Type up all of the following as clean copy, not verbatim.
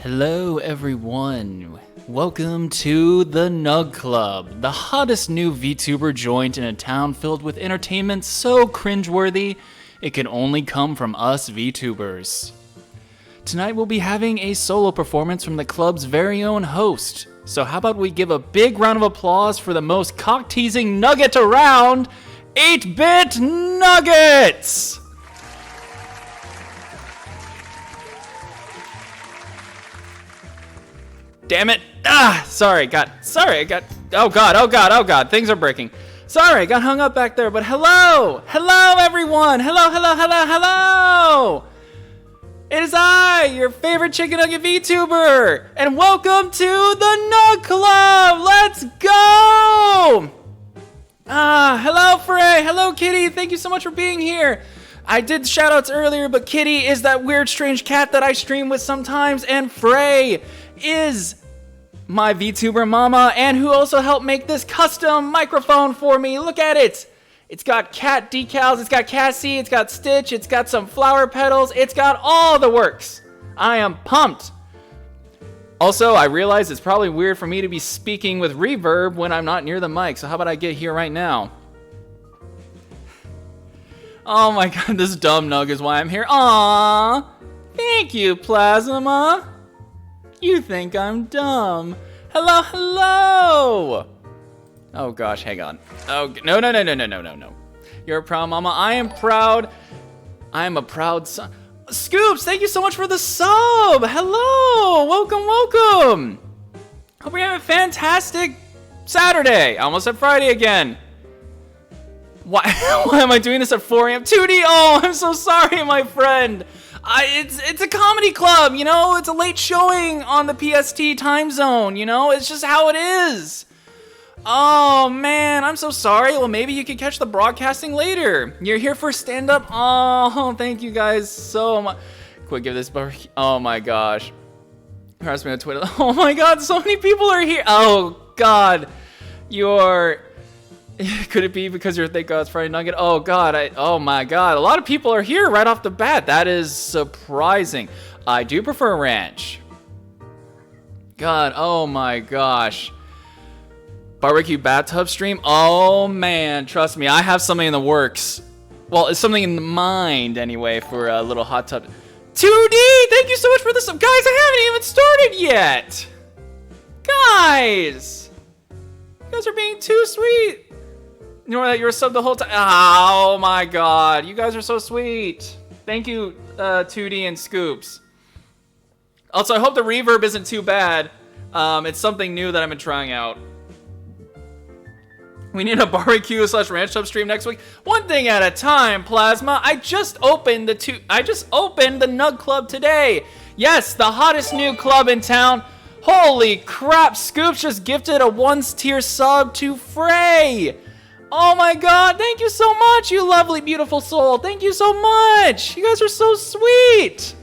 Hello everyone, welcome to the Nug-Club, the hottest new VTuber joint in a town filled with entertainment so cringeworthy it can only come from us VTubers. Tonight we'll be having a solo performance from the club's very own host, so how about we give a big round of applause for the most cock-teasing nugget around, 8-Bit Nuggets! Damn it! Sorry, oh god, things are breaking. Sorry, I got hung up back there, but hello everyone, hello! It is I, your favorite chicken nugget VTuber, and welcome to the Nug-Club! Let's go! Hello Frey, hello Kitty, thank you so much for being here. I did shoutouts earlier, but Kitty is that weird strange cat that I stream with sometimes, and Frey is my VTuber mama, and who also helped make this custom microphone for me. Look at it. It's got cat decals, it's got Cassie, it's got Stitch, it's got some flower petals, it's got all the works. I am pumped. Also, I realize it's probably weird for me to be speaking with reverb when I'm not near the mic, so how about I get here right now? Oh my god, this dumb nug is why I'm here. Aww, thank you, Plasma. You think I'm dumb. Hello. Oh gosh, hang on. Oh, no. You're a proud mama. I am proud. I am a proud son. Scoops, thank you so much for the sub. Hello, welcome. Hope we have a fantastic Saturday. I almost said Friday again. Why am I doing this at 4 a.m.? 2D, oh, I'm so sorry, my friend. It's a comedy club, you know? It's a late showing on the PST time zone, you know? It's just how it is. Oh, man, I'm so sorry. Well, maybe you could catch the broadcasting later. You're here for stand-up? Oh, thank you guys so much. Quick, give this bar. Oh, my gosh. Harass me on Twitter. Oh, my God, so many people are here. Oh, God. You're... Could it be because you're Thank God It's Friday Nugget? Oh god, oh my god, a lot of people are here right off the bat. That is surprising. I do prefer ranch. God, oh my gosh. Barbecue bathtub stream? Oh man, trust me, I have something in the works. Well, it's something in the mind anyway for a little hot tub. 2D, thank you so much for this. Guys, I haven't even started yet. Guys, you guys are being too sweet. You know that you're a sub the whole time. Oh my god, you guys are so sweet. Thank you, 2D and Scoops. Also, I hope the reverb isn't too bad. It's something new that I've been trying out. We need a barbecue / ranch tub stream next week. One thing at a time, Plasma. I just opened the Nug-Club today. Yes, the hottest new club in town. Holy crap! Scoops just gifted a 1-tier sub to Frey. Oh my god, thank you so much, you lovely, beautiful soul. Thank you so much. You guys are so sweet.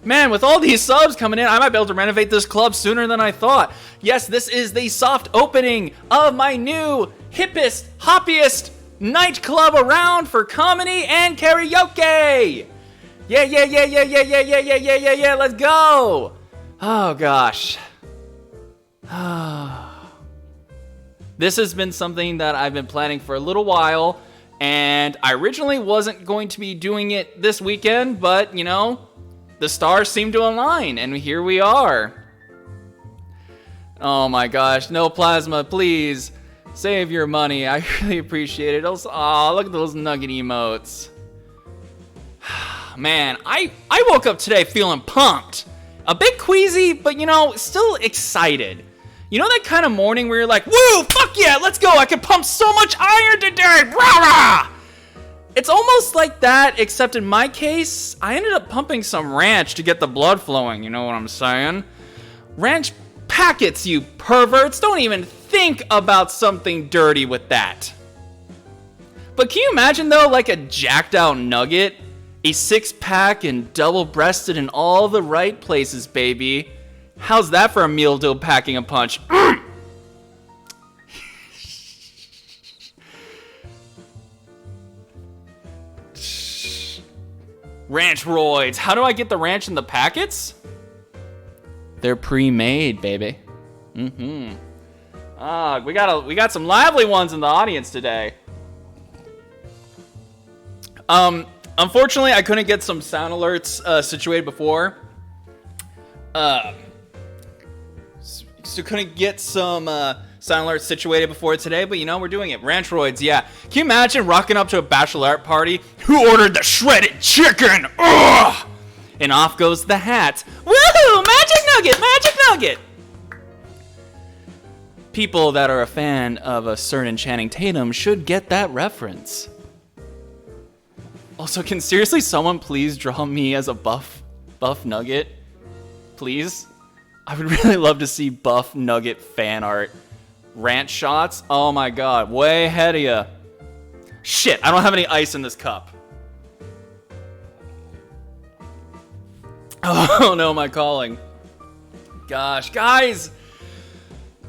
Man, with all these subs coming in, I might be able to renovate this club sooner than I thought. Yes, this is the soft opening of my new, hippest, hoppiest nightclub around for comedy and karaoke. Yeah, let's go. Oh gosh. This has been something that I've been planning for a little while, and I originally wasn't going to be doing it this weekend, but, you know, the stars seem to align, and here we are. Oh my gosh, no Plasma, please, save your money, I really appreciate it. Aw, look at those nugget emotes. Man, I woke up today feeling pumped. A bit queasy, but, you know, still excited. You know that kind of morning where you're like, woo, fuck yeah, let's go, I can pump so much iron today, rah-rah! It's almost like that, except in my case, I ended up pumping some ranch to get the blood flowing, you know what I'm saying? Ranch packets, you perverts, don't even think about something dirty with that. But can you imagine though, like a jacked out nugget? A 6-pack and double-breasted in all the right places, baby. How's that for a meal deal packing a punch? Ranch roids. How do I get the ranch in the packets? They're pre-made, baby. Mm-hmm. We got some lively ones in the audience today. Unfortunately, I couldn't get some sound alerts situated before. So couldn't get some sound alerts situated before today, but we're doing it. Ranchroids, yeah. Can you imagine rocking up to a bachelorette party? Who ordered the shredded chicken? Ugh! And off goes the hat. Woohoo! Magic nugget! Magic nugget! People that are a fan of a certain Channing Tatum should get that reference. Also, can seriously someone please draw me as a buff Nugget? Please? I would really love to see buff Nugget fan art. Ranch shots? Oh my god, way ahead of ya. Shit, I don't have any ice in this cup. Oh no, my calling. Gosh, guys!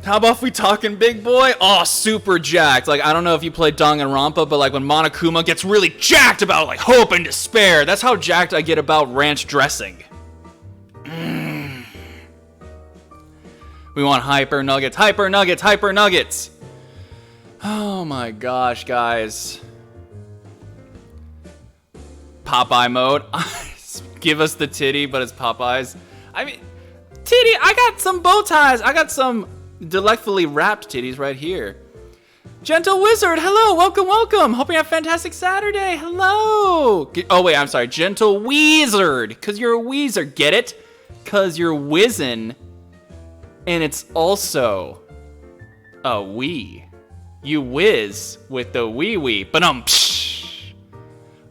How about we talking big boy? Oh, super jacked. Like, I don't know if you play Danganronpa, but like when Monokuma gets really jacked about like hope and despair, that's how jacked I get about ranch dressing. We want hyper nuggets, hyper nuggets, hyper nuggets. Oh my gosh, guys. Popeye mode. Give us the titty, but it's Popeyes. I mean, titty, I got some bow ties. I got some delightfully wrapped titties right here. Gentle Wizard, hello, welcome, welcome. Hope you have a fantastic Saturday. Hello. Oh wait, I'm sorry. Gentle Wizard, because you're a Weezer. Get it? Because you're whizzin'. And it's also a wee. You whiz with the wee. But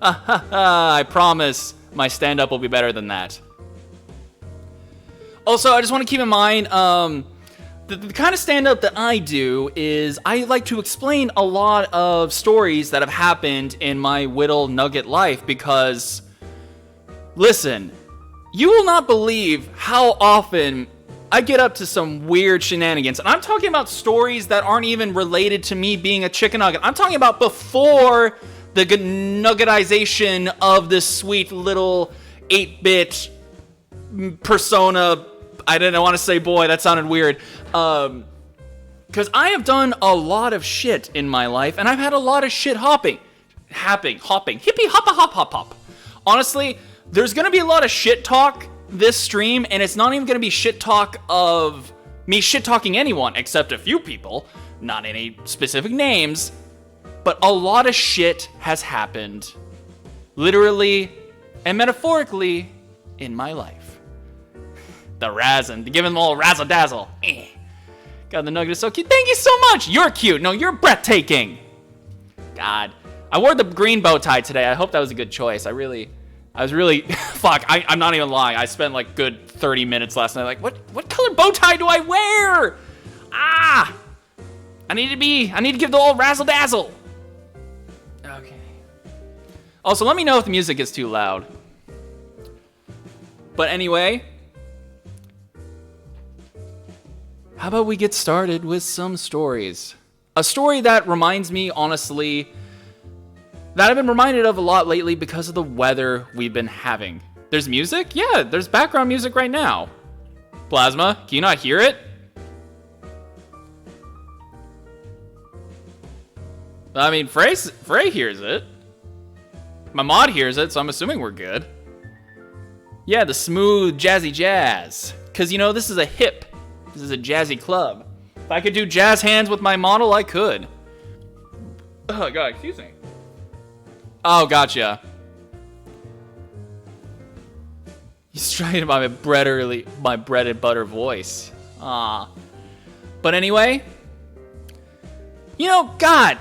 I promise my stand-up will be better than that. Also, I just want to keep in mind, the kind of stand-up that I do is I like to explain a lot of stories that have happened in my Whittle Nugget life because, listen, you will not believe how often I get up to some weird shenanigans. And I'm talking about stories that aren't even related to me being a chicken nugget. I'm talking about before the nuggetization of this sweet little 8-bit persona. I didn't want to say boy, that sounded weird. Because I have done a lot of shit in my life, and I've had a lot of shit hopping. Hippie hoppa hop hop hop. Honestly, there's going to be a lot of shit talk this stream, and it's not even going to be shit talk of me shit talking anyone, except a few people, not any specific names, but a lot of shit has happened, literally and metaphorically, in my life. The razzin', giving them all razzle dazzle. God, the nugget is so cute. Thank you so much. You're cute. No, you're breathtaking. God, I wore the green bow tie today. I hope that was a good choice. I was really, fuck, I'm not even lying. I spent like good 30 minutes last night like, what color bow tie do I wear? I need to give the old razzle dazzle. Okay. Also, let me know if the music is too loud. But anyway, how about we get started with some stories? A story that reminds me, honestly, that I've been reminded of a lot lately because of the weather we've been having. There's music? Yeah, there's background music right now. Plasma, can you not hear it? I mean, Frey hears it. My mod hears it, so I'm assuming we're good. Yeah, the smooth, jazzy jazz. Because, this is a this is a jazzy club. If I could do jazz hands with my model, I could. Oh, God, excuse me. Oh, gotcha. You strayed by my bread and butter voice. But anyway, God,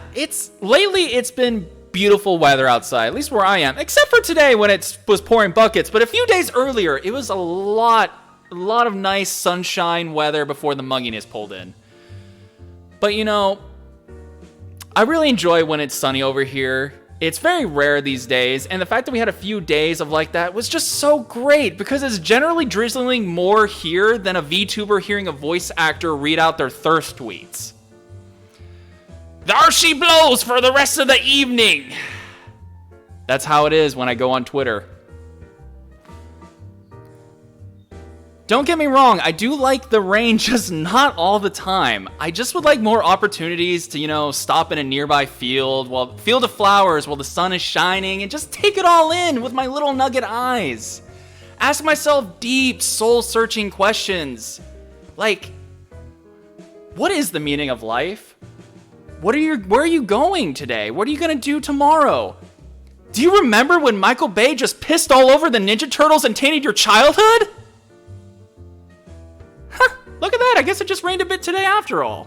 lately it's been beautiful weather outside, at least where I am, except for today when it was pouring buckets. But a few days earlier, it was a lot of nice sunshine weather before the mugginess pulled in. But I really enjoy when it's sunny over here. It's very rare these days, and the fact that we had a few days of like that was just so great because it's generally drizzling more here than a VTuber hearing a voice actor read out their thirst tweets. There she blows for the rest of the evening. That's how it is when I go on Twitter. Don't get me wrong, I do like the rain, just not all the time. I just would like more opportunities to, stop in a nearby field of flowers while the sun is shining and just take it all in with my little nugget eyes. Ask myself deep, soul-searching questions. Like, what is the meaning of life? Where are you going today? What are you gonna do tomorrow? Do you remember when Michael Bay just pissed all over the Ninja Turtles and tainted your childhood? Huh, look at that. I guess it just rained a bit today after all.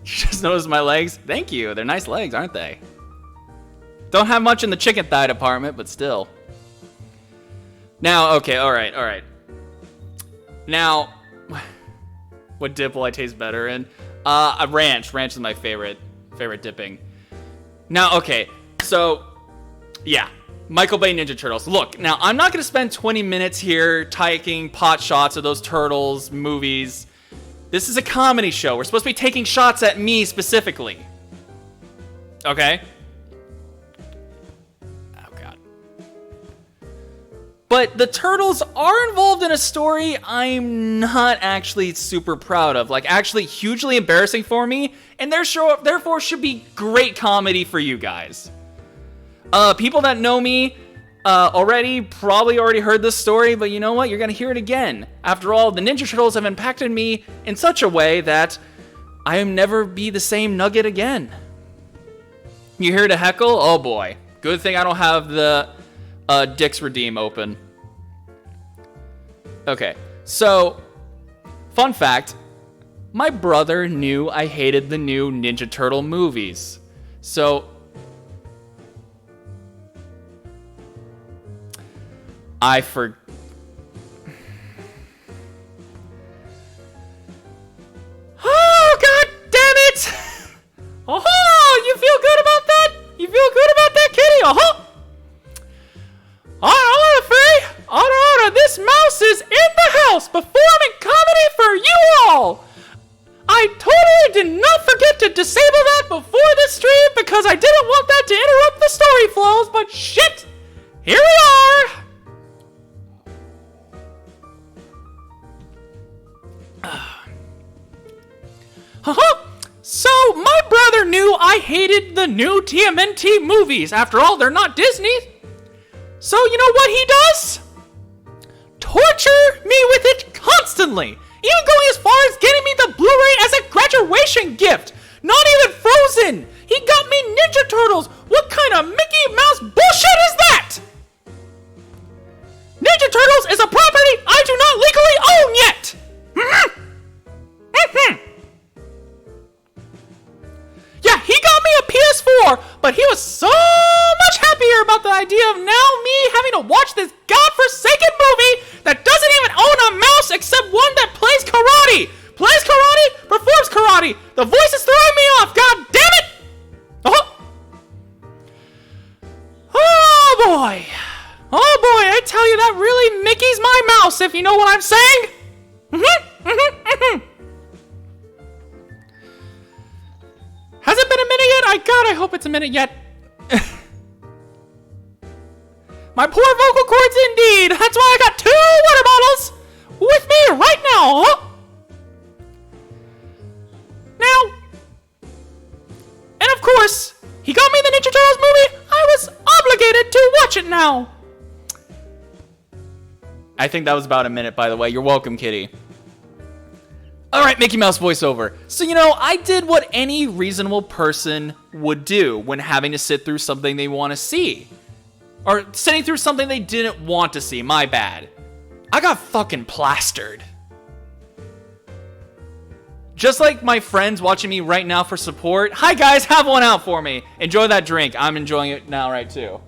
You just noticed my legs? Thank you. They're nice legs, aren't they? Don't have much in the chicken thigh department, but still. Now, okay, all right. Now, what dip will I taste better in? A ranch. Ranch is my favorite dipping. Now, okay, so, yeah. Michael Bay Ninja Turtles. Look, now, I'm not going to spend 20 minutes here taking pot shots of those Turtles movies. This is a comedy show. We're supposed to be taking shots at me specifically. Okay? Oh, God. But the Turtles are involved in a story I'm not actually super proud of. Like, actually hugely embarrassing for me. And therefore should be great comedy for you guys. People that know me probably already heard this story, but you know what? You're gonna hear it again. After all, the Ninja Turtles have impacted me in such a way that I'll never be the same Nugget again. You here to heckle? Oh boy. Good thing I don't have the Dick's Redeem open. Okay, so, fun fact. My brother knew I hated the new Ninja Turtle movies. So, Oh, God damn it! Oh, you feel good about that? You feel good about that, kitty? Uh-huh. Order, this mouse is in the house performing comedy for you all! I totally did not forget to disable that before this stream because I didn't want that to interrupt the story flows, but shit! Here we are! So, my brother knew I hated the new TMNT movies. After all, they're not Disney. So, you know what he does? Torture me with it constantly. Even going as far as getting me the Blu-ray as a graduation gift. Not even Frozen. He got me Ninja Turtles. What kind of Mickey Mouse bullshit is that? Ninja Turtles is a property I do not legally own yet. Yeah, he got me a PS4, but he was so much happier about the idea of now me having to watch this godforsaken movie that doesn't even own a mouse except one that plays karate. Plays karate, performs karate. The voice is throwing me off, god damn it! Oh boy. Oh boy, I tell you that really Mickey's my mouse, if you know what I'm saying. Has it been a minute yet? God, I hope it's a minute yet. My poor vocal cords indeed. That's why I got 2 water bottles with me right now. Now, and of course, he got me the Ninja Turtles movie. I was obligated to watch it now. I think that was about a minute, by the way. You're welcome, kitty. Alright, Mickey Mouse voiceover. So, I did what any reasonable person would do when having to sit through something they want to see. Or sitting through something they didn't want to see, my bad. I got fucking plastered. Just like my friends watching me right now for support. Hi guys, have one out for me. Enjoy that drink. I'm enjoying it now, right, too.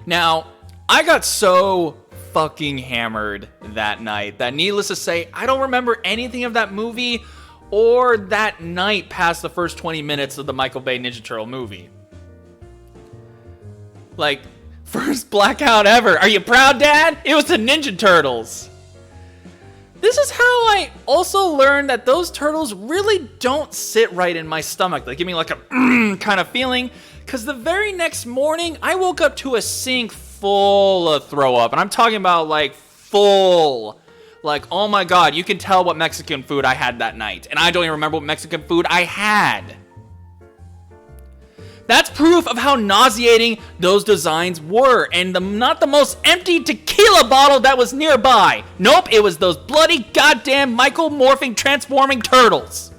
Now, I got so fucking hammered that night that, needless to say, I don't remember anything of that movie or that night past the first 20 minutes of the Michael Bay Ninja Turtle movie. Like, first blackout ever. Are you proud, Dad? It was the Ninja Turtles. this is how I also learned that those turtles really don't sit right in my stomach. They give me like a kind of feeling. Because the very next morning, I woke up to a sink full of throw up. And I'm talking about like full. Like, oh my God, you can tell what Mexican food I had that night. And I don't even remember what Mexican food I had. That's proof of how nauseating those designs were. And not the most empty tequila bottle that was nearby. Nope, it was those bloody goddamn Michael morphing transforming turtles.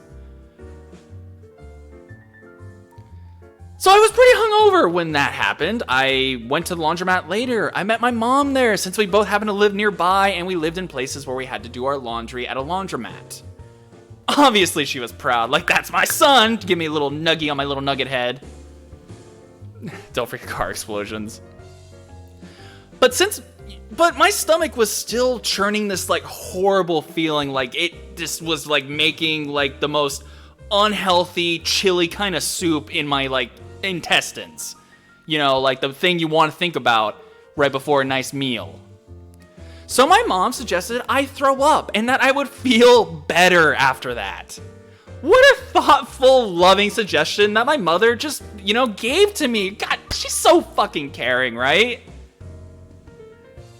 So I was pretty hungover when that happened. I went to the laundromat later. I met my mom there since we both happened to live nearby and we lived in places where we had to do our laundry at a laundromat. Obviously she was proud. Like, that's my son. Give me a little nuggie on my little nugget head. Don't forget car explosions. But my stomach was still churning this like horrible feeling. Like it just was like making like the most unhealthy, chili kind of soup in my like intestines. You know, like the thing you want to think about right before a nice meal. So my mom suggested I throw up and that I would feel better after that. What a thoughtful, loving suggestion that my mother just, you know, gave to me. God, she's so fucking caring, right?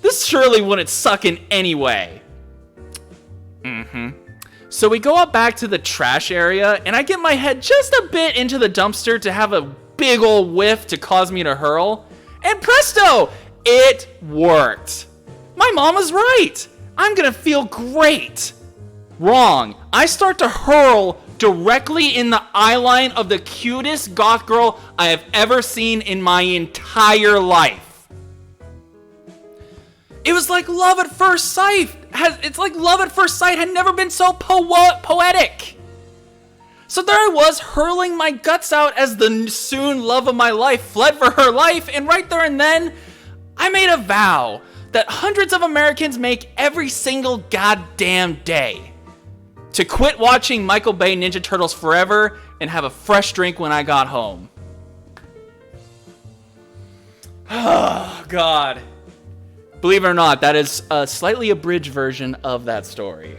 This surely wouldn't suck in any way. So we go up back to the trash area, and I get my head just a bit into the dumpster to have a big old whiff to cause me to hurl. And presto, it worked. My mom was right. I'm gonna feel great. Wrong. I start to hurl directly in the eye line of the cutest goth girl I have ever seen in my entire life. It was like love at first sight. It's like love at first sight had never been so poetic. So there I was, hurling my guts out as the soon love of my life fled for her life, and right there and then, I made a vow that hundreds of Americans make every single goddamn day. To quit watching Michael Bay Ninja Turtles forever and have a fresh drink when I got home. Oh, God. Believe it or not, that is a slightly abridged version of that story.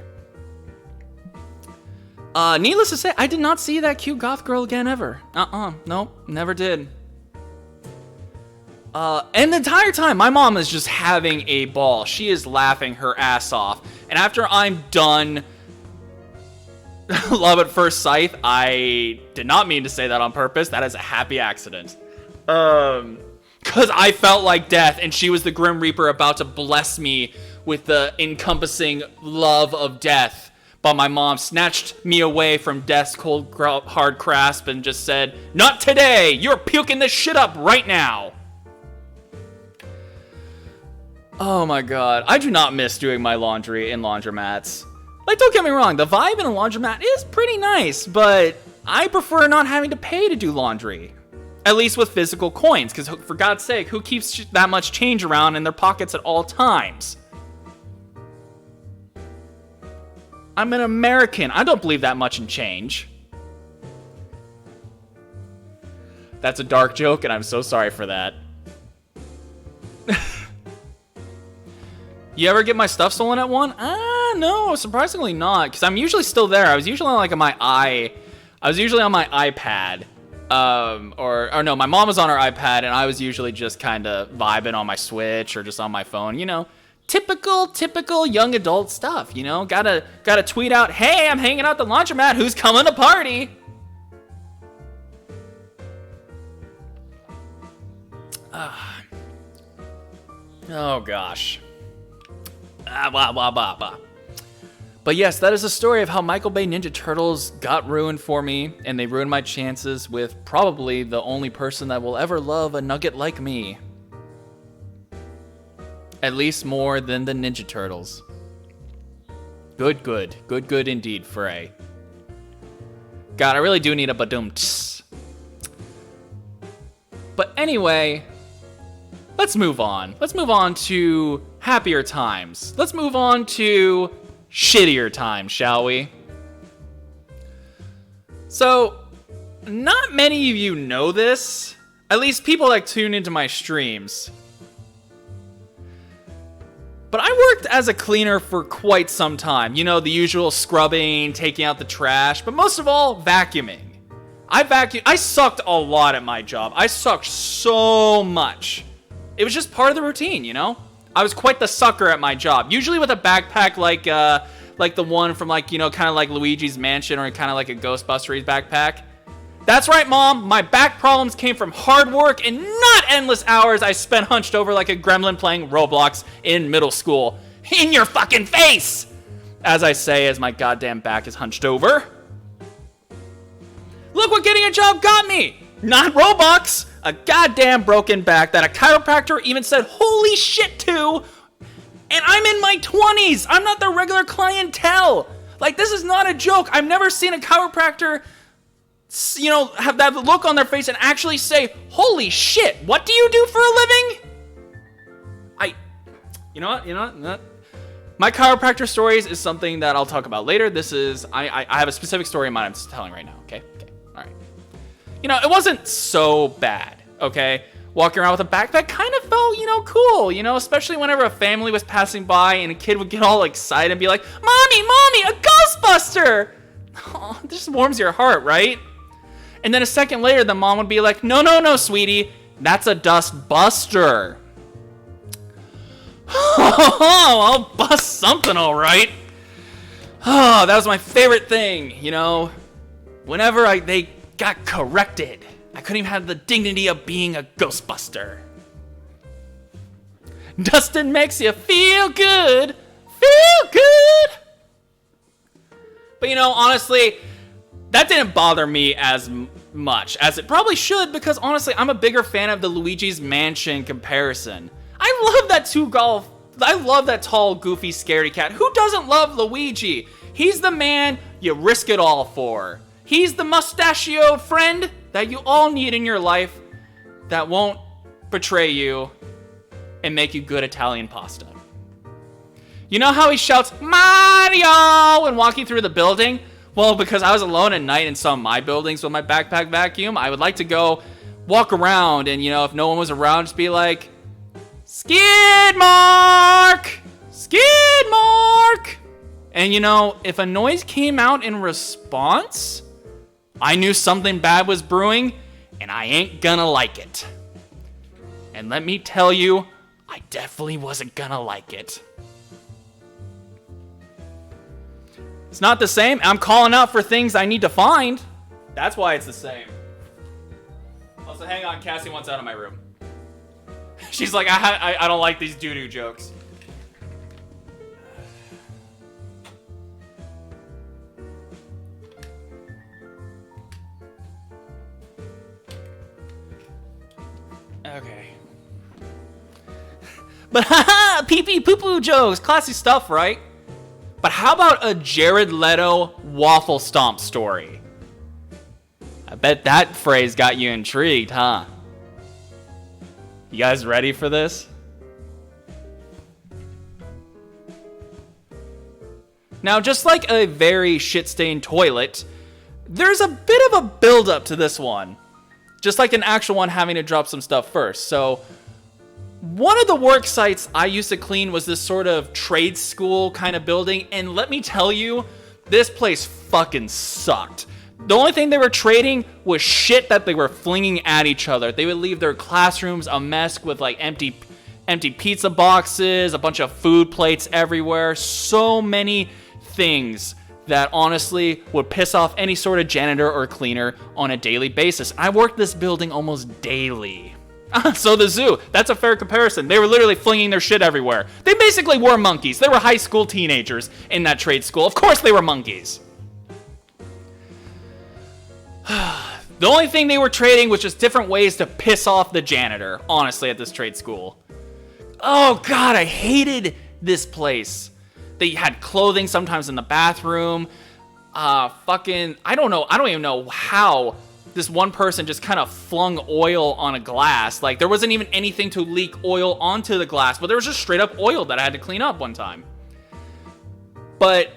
Needless to say, I did not see that cute goth girl again ever. Nope, never did. And the entire time, my mom is just having a ball. She is laughing her ass off. And after I'm done love at first sight, I did not mean to say that on purpose. That is a happy accident. Because I felt like death, and she was the Grim Reaper about to bless me with the encompassing love of death. But my mom snatched me away from death's cold, hard grasp and just said, "Not today! You're puking this shit up right now!" Oh my God. I do not miss doing my laundry in laundromats. Like, don't get me wrong, the vibe in a laundromat is pretty nice, but I prefer not having to pay to do laundry. At least with physical coins, because for God's sake, who keeps that much change around in their pockets at all times? I'm an American. I don't believe that much in change. That's a dark joke, and I'm so sorry for that. You ever get my stuff stolen at one? No, surprisingly not, because I'm usually still there. I was usually on my iPad. Or no, my mom was on her iPad, and I was usually just kind of vibing on my Switch or just on my phone, you know, typical young adult stuff, you know, gotta tweet out, "Hey, I'm hanging out at the laundromat, who's coming to party?" Oh gosh. Blah, blah, blah, blah. But yes, that is the story of how Michael Bay Ninja Turtles got ruined for me, and they ruined my chances with probably the only person that will ever love a nugget like me. At least more than the Ninja Turtles. Good indeed, Frey. God, I really do need a badum-ts. But anyway, let's move on. Let's move on to happier times. Let's move on to shittier times, shall we? So, not many of you know this. At least people that tune into my streams. But I worked as a cleaner for quite some time. You know, the usual scrubbing, taking out the trash, but most of all, vacuuming. I sucked a lot at my job. I sucked so much. It was just part of the routine, you know? I was quite the sucker at my job. Usually with a backpack like the one from like, you know, kind of like Luigi's Mansion or kind of like a Ghostbusters backpack. That's right, Mom. My back problems came from hard work and not endless hours I spent hunched over like a gremlin playing Roblox in middle school. In your fucking face! As I say as my goddamn back is hunched over. Look what getting a job got me! Not Robux! A goddamn broken back that a chiropractor even said holy shit to! And I'm in my 20s! I'm not the regular clientele! Like, this is not a joke. I've never seen a chiropractor, you know, have that look on their face and actually say, holy shit, what do you do for a living? You know what? My chiropractor stories is something that I'll talk about later. I have a specific story in mind I'm just telling right now, okay? All right. You know, it wasn't so bad, okay? Walking around with a backpack kind of felt, you know, cool, you know, especially whenever a family was passing by and a kid would get all excited and be like, Mommy, a Ghostbuster! Oh, this just warms your heart, right? And then a second later, the mom would be like, no, sweetie, that's a dust buster. I'll bust something, all right. Oh, that was my favorite thing, you know. Whenever they got corrected, I couldn't even have the dignity of being a Ghostbuster. Dustin makes you feel good. But you know, honestly, that didn't bother me as much as it probably should, because honestly, I'm a bigger fan of the Luigi's Mansion comparison. I love that tall, goofy, scaredy cat. Who doesn't love Luigi? He's the man you risk it all for. He's the mustachioed friend that you all need in your life that won't betray you and make you good Italian pasta. You know how he shouts, Mario, when walking through the building? Well, because I was alone at night in some of my buildings with my backpack vacuum, I would like to go walk around and, you know, if no one was around, just be like, Skid Mark! And, you know, if a noise came out in response, I knew something bad was brewing, and I ain't gonna like it. And let me tell you, I definitely wasn't gonna like it. It's not the same. I'm calling out for things I need to find. That's why it's the same. Also, hang on, Cassie wants out of my room. She's like, I don't like these doo-doo jokes. Okay. But haha, pee-pee poo-poo jokes. Classy stuff, right? But how about a Jared Leto waffle stomp story? I bet that phrase got you intrigued, huh? You guys ready for this? Now, just like a very shit-stained toilet, there's a bit of a build-up to this one. Just like an actual one having to drop some stuff first. So, one of the work sites I used to clean was this sort of trade school kind of building, and let me tell you, this place fucking sucked. The only thing they were trading was shit that they were flinging at each other. They would leave their classrooms a mess with like empty pizza boxes, a bunch of food plates everywhere, so many things that honestly would piss off any sort of janitor or cleaner on a daily basis. I worked this building almost daily. So the zoo, that's a fair comparison. They were literally flinging their shit everywhere. They basically were monkeys. They were high school teenagers in that trade school. Of course they were monkeys. The only thing they were trading was just different ways to piss off the janitor, honestly, at this trade school. Oh god, I hated this place. They had clothing sometimes in the bathroom. I don't even know how this one person just kind of flung oil on a glass. Like, there wasn't even anything to leak oil onto the glass, but there was just straight up oil that I had to clean up one time. But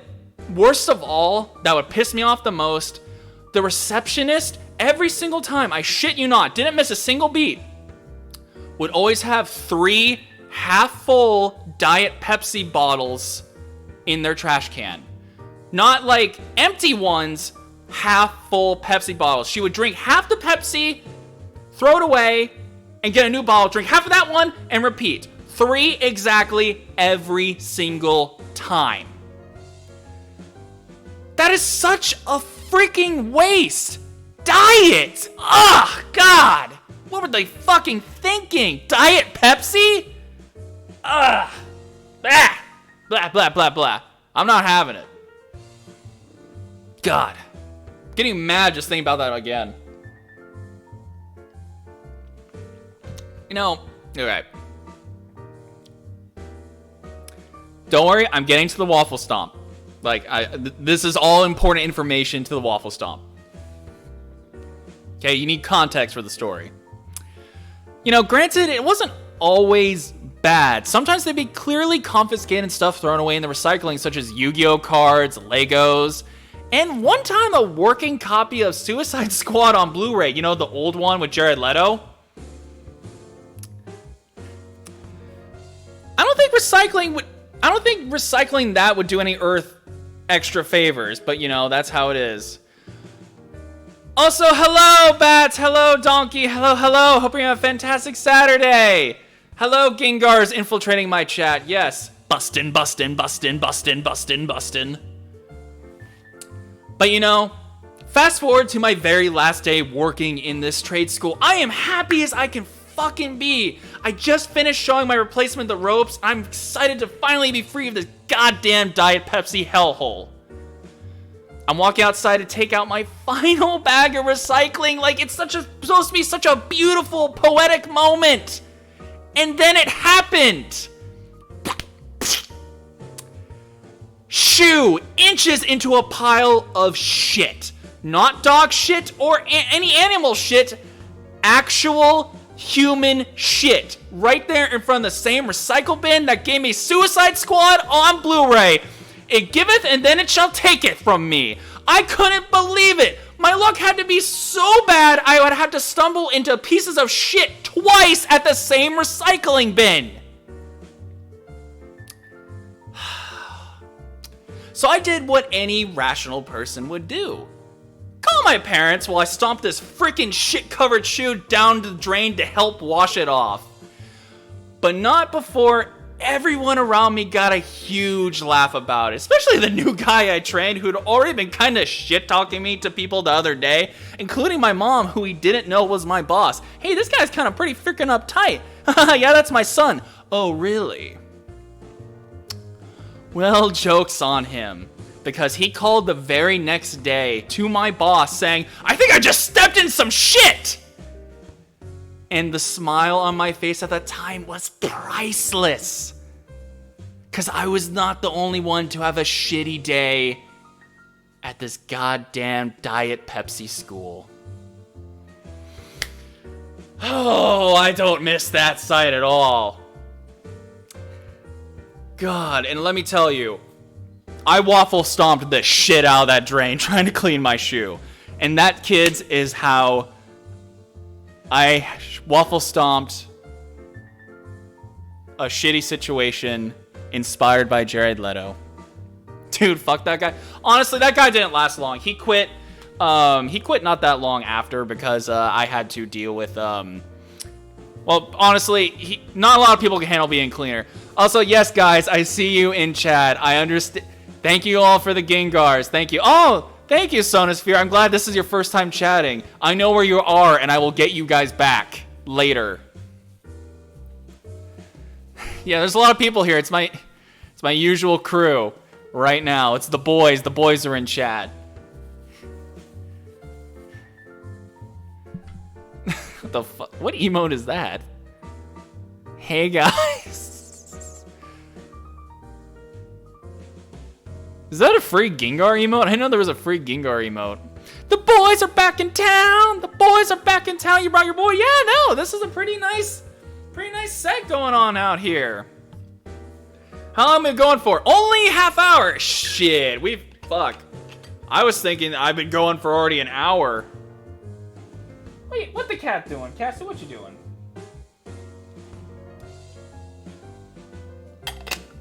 worst of all, that would piss me off the most, the receptionist, every single time, I shit you not, didn't miss a single beat, would always have 3 half-full Diet Pepsi bottles in their trash can. Not like empty ones, half full Pepsi bottles. She would drink half the Pepsi, throw it away, and get a new bottle, drink half of that one, and repeat. 3 exactly every single time. That is such a freaking waste. Diet! Ugh, God! What were they fucking thinking? Diet Pepsi? Ugh. Blah, blah, blah, blah, blah. I'm not having it. God. I'm getting mad just thinking about that again. You know, okay. Don't worry, I'm getting to the waffle stomp. Like, this is all important information to the waffle stomp. Okay, you need context for the story. You know, granted, it wasn't always bad. Sometimes they'd be clearly confiscated and stuff thrown away in the recycling, such as Yu-Gi-Oh cards, Legos, and one time a working copy of Suicide Squad on Blu-ray. You know, the old one with Jared Leto? I don't think recycling that would do any Earth extra favors, but you know, that's how it is. Also, hello, Bats. Hello, Donkey. Hello, hello. Hope you're having a fantastic Saturday. Hello, Gingars infiltrating my chat. Yes. Bustin', bustin', bustin', bustin', bustin', bustin'. But you know, fast forward to my very last day working in this trade school. I am happy as I can fucking be. I just finished showing my replacement the ropes. I'm excited to finally be free of this goddamn Diet Pepsi hellhole. I'm walking outside to take out my final bag of recycling like it's supposed to be such a beautiful, poetic moment. And then it happened. Shoe inches into a pile of shit. Not dog shit or any animal shit. Actual human shit. Right there in front of the same recycle bin that gave me Suicide Squad on Blu-ray. It giveth and then it shall taketh from me. I couldn't believe it. My luck had to be so bad I would have to stumble into pieces of shit twice at the same recycling bin. So I did what any rational person would do. Call my parents while I stomp this freaking shit-covered shoe down the drain to help wash it off. But not before everyone around me got a huge laugh about it. Especially the new guy I trained who'd already been kind of shit-talking me to people the other day, including my mom, who he didn't know was my boss. Hey, this guy's kind of pretty freaking uptight. Yeah, that's my son. Oh, really? Well, joke's on him. Because he called the very next day to my boss saying, I think I just stepped in some shit! And the smile on my face at that time was priceless. Because I was not the only one to have a shitty day at this goddamn Diet Pepsi school. Oh, I don't miss that sight at all. God, and let me tell you, I waffle stomped the shit out of that drain trying to clean my shoe. And that, kids, is how I waffle stomped a shitty situation inspired by Jared Leto. Dude, fuck that guy. Honestly, that guy didn't last long. He quit. He quit not that long after because I had to deal with. Well, honestly, not a lot of people can handle being cleaner. Also, yes, guys, I see you in chat. I understand. Thank you all for the Gingars. Thank you. Oh, thank you, Sonosphere. I'm glad this is your first time chatting. I know where you are, and I will get you guys back later. Yeah, there's a lot of people here. It's my usual crew right now. It's the boys. The boys are in chat. What the fuck? What emote is that? Hey, guys. Is that a free Gengar emote? I know there was a free Gengar emote. The boys are back in town. The boys are back in town. You brought your boy. Yeah, no, this is a pretty nice set going on out here. How long am I going for? Only half hour. Shit, fuck. I was thinking I've been going for already an hour. Wait, what the cat doing? Cassie, what you doing?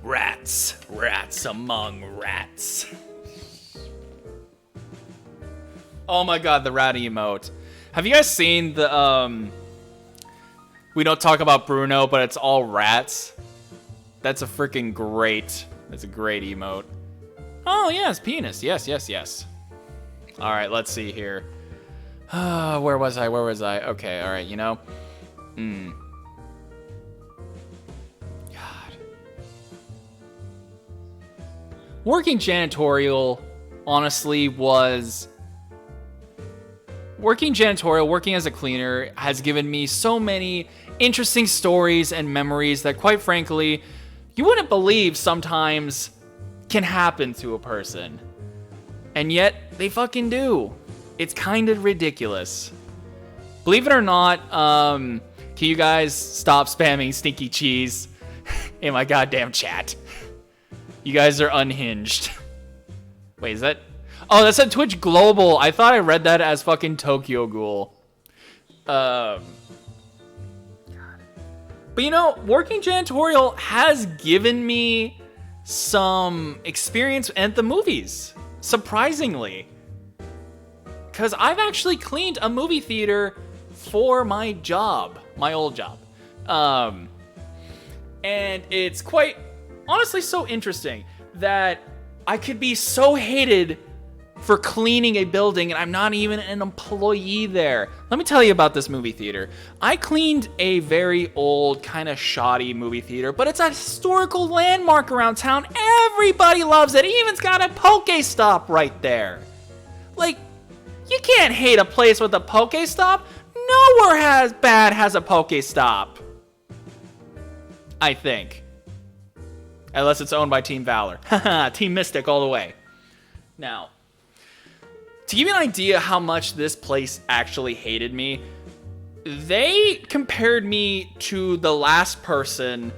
Rats. Rats among rats. Oh my god, the rat emote. Have you guys seen the, we don't talk about Bruno, but it's all rats? That's a freaking great, that's a great emote. Oh, yes, penis. Yes, yes, yes. All right, let's see here. Where was I? Where was I? Okay, all right, you know. God. Working janitorial, honestly, was... working as a cleaner has given me so many interesting stories and memories that, quite frankly, you wouldn't believe sometimes can happen to a person. And yet, they fucking do. It's kind of ridiculous. Believe it or not, can you guys stop spamming stinky cheese in my goddamn chat? You guys are unhinged. Wait, is that... Oh, that said Twitch Global. I thought I read that as fucking Tokyo Ghoul. God. But you know, working janitorial has given me some experience at the movies, surprisingly. Because I've actually cleaned a movie theater for my job, my old job. And it's quite, honestly, so interesting that I could be so hated for cleaning a building and I'm not even an employee there. Let me tell you about this movie theater. I cleaned a very old, kind of shoddy movie theater, but it's a historical landmark around town. Everybody loves it. It even's got a Pokestop right there. Like, you can't hate a place with a Pokestop. Nowhere has a Pokestop. I think. Unless it's owned by Team Valor. Haha, Team Mystic all the way. Now, to give you an idea how much this place actually hated me, they compared me to the last person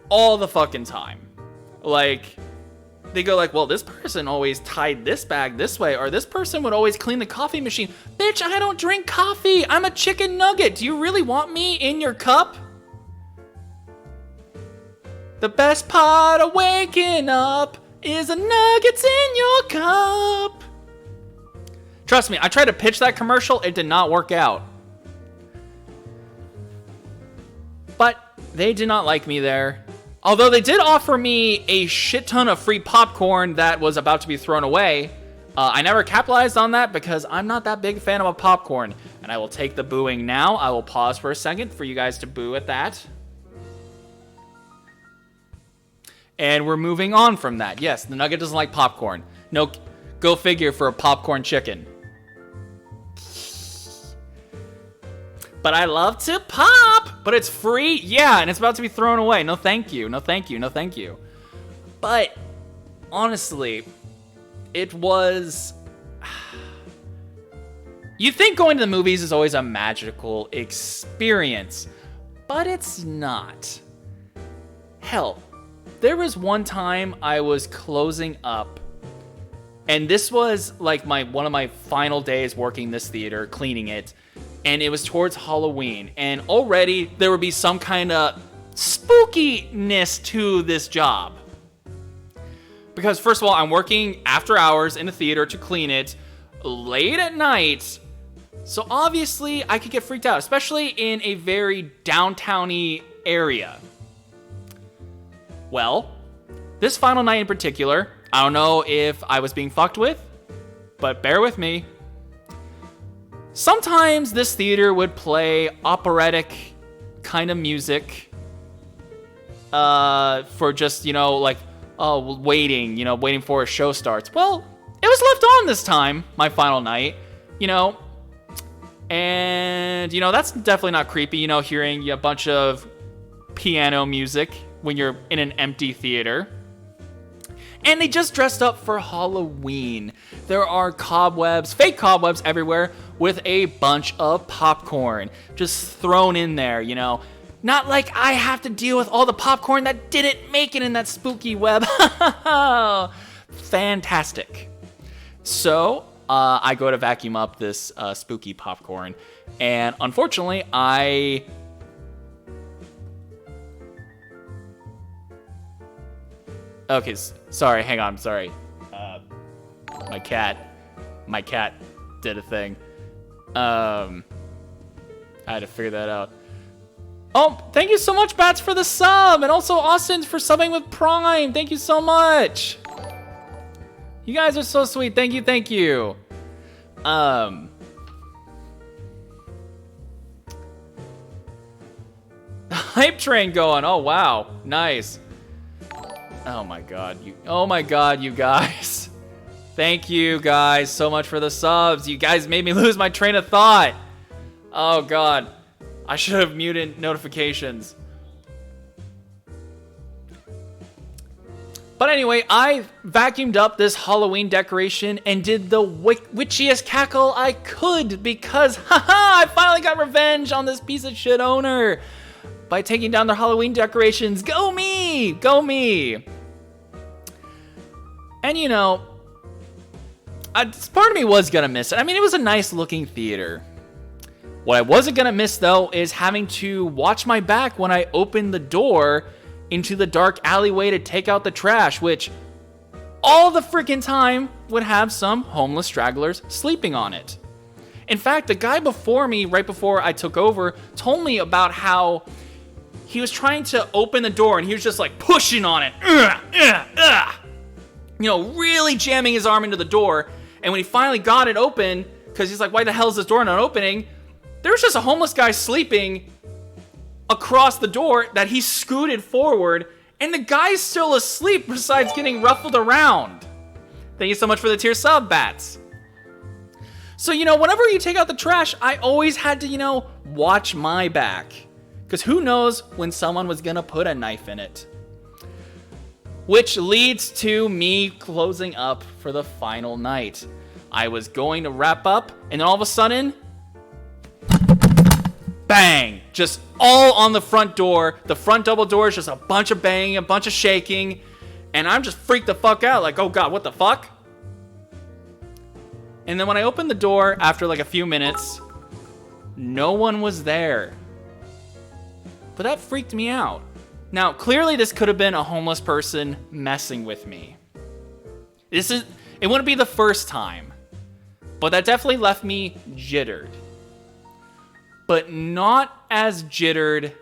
all the fucking time. Like, they go like, well, this person always tied this bag this way, or this person would always clean the coffee machine. Bitch, I don't drink coffee. I'm a chicken nugget. Do you really want me in your cup? The best part of waking up is the nuggets in your cup. Trust me, I tried to pitch that commercial. It did not work out. But they did not like me there. Although they did offer me a shit ton of free popcorn that was about to be thrown away. I never capitalized on that because I'm not that big a fan of popcorn. And I will take the booing now. I will pause for a second for you guys to boo at that. And we're moving on from that. Yes, the Nugget doesn't like popcorn. No, go figure for a popcorn chicken. But I love to pop, but it's free. Yeah, and it's about to be thrown away. No, thank you. No, thank you. No, thank you. But honestly, it was... You think going to the movies is always a magical experience, but it's not. Hell, there was one time I was closing up, and this was like one of my final days working this theater, cleaning it. And it was towards Halloween, and already there would be some kind of spookiness to this job. Because first of all, I'm working after hours in the theater to clean it late at night, so obviously I could get freaked out, especially in a very downtowny area. Well, this final night in particular, I don't know if I was being fucked with, but bear with me. Sometimes this theater would play operatic kind of music for just, like, waiting for a show starts. Well, it was left on this time, my final night, and, that's definitely not creepy, hearing a bunch of piano music when you're in an empty theater. And they just dressed up for Halloween. There are cobwebs, fake cobwebs everywhere with a bunch of popcorn just thrown in there, Not like I have to deal with all the popcorn that didn't make it in that spooky web. Fantastic. So, I go to vacuum up this spooky popcorn. And unfortunately, Okay, sorry, hang on, sorry. My cat did a thing. I had to figure that out. Oh, thank you so much, Bats, for the sub, and also Austin for subbing with Prime. Thank you so much. You guys are so sweet. Thank you, thank you. Hype train going. Oh wow, nice. Oh my god, you guys. Thank you guys so much for the subs. You guys made me lose my train of thought. Oh god, I should have muted notifications. But anyway, I vacuumed up this Halloween decoration and did the witchiest cackle I could because, haha, I finally got revenge on this piece of shit owner by taking down their Halloween decorations. Go me! Go me! And you know, part of me was gonna miss it. I mean, it was a nice looking theater. What I wasn't gonna miss though is having to watch my back when I opened the door into the dark alleyway to take out the trash, which all the freaking time would have some homeless stragglers sleeping on it. In fact, the guy before me, right before I took over, told me about how he was trying to open the door and he was just like pushing on it. You know, really jamming his arm into the door. And when he finally got it open, because he's like, why the hell is this door not opening? There was just a homeless guy sleeping across the door that he scooted forward, and the guy's still asleep besides getting ruffled around. Thank you so much for the tier sub, Bats. So, you know, whenever you take out the trash, I always had to, you know, watch my back. Because who knows when someone was gonna put a knife in it. Which leads to me closing up for the final night. I was going to wrap up, and then all of a sudden, bang! Just all on the front door. The front double door is just a bunch of banging, a bunch of shaking. And I'm just freaked the fuck out. Like, oh god, what the fuck? And then when I opened the door after like a few minutes, no one was there. But that freaked me out. Now, clearly this could have been a homeless person messing with me. It wouldn't be the first time. But that definitely left me jittered. But not as jittered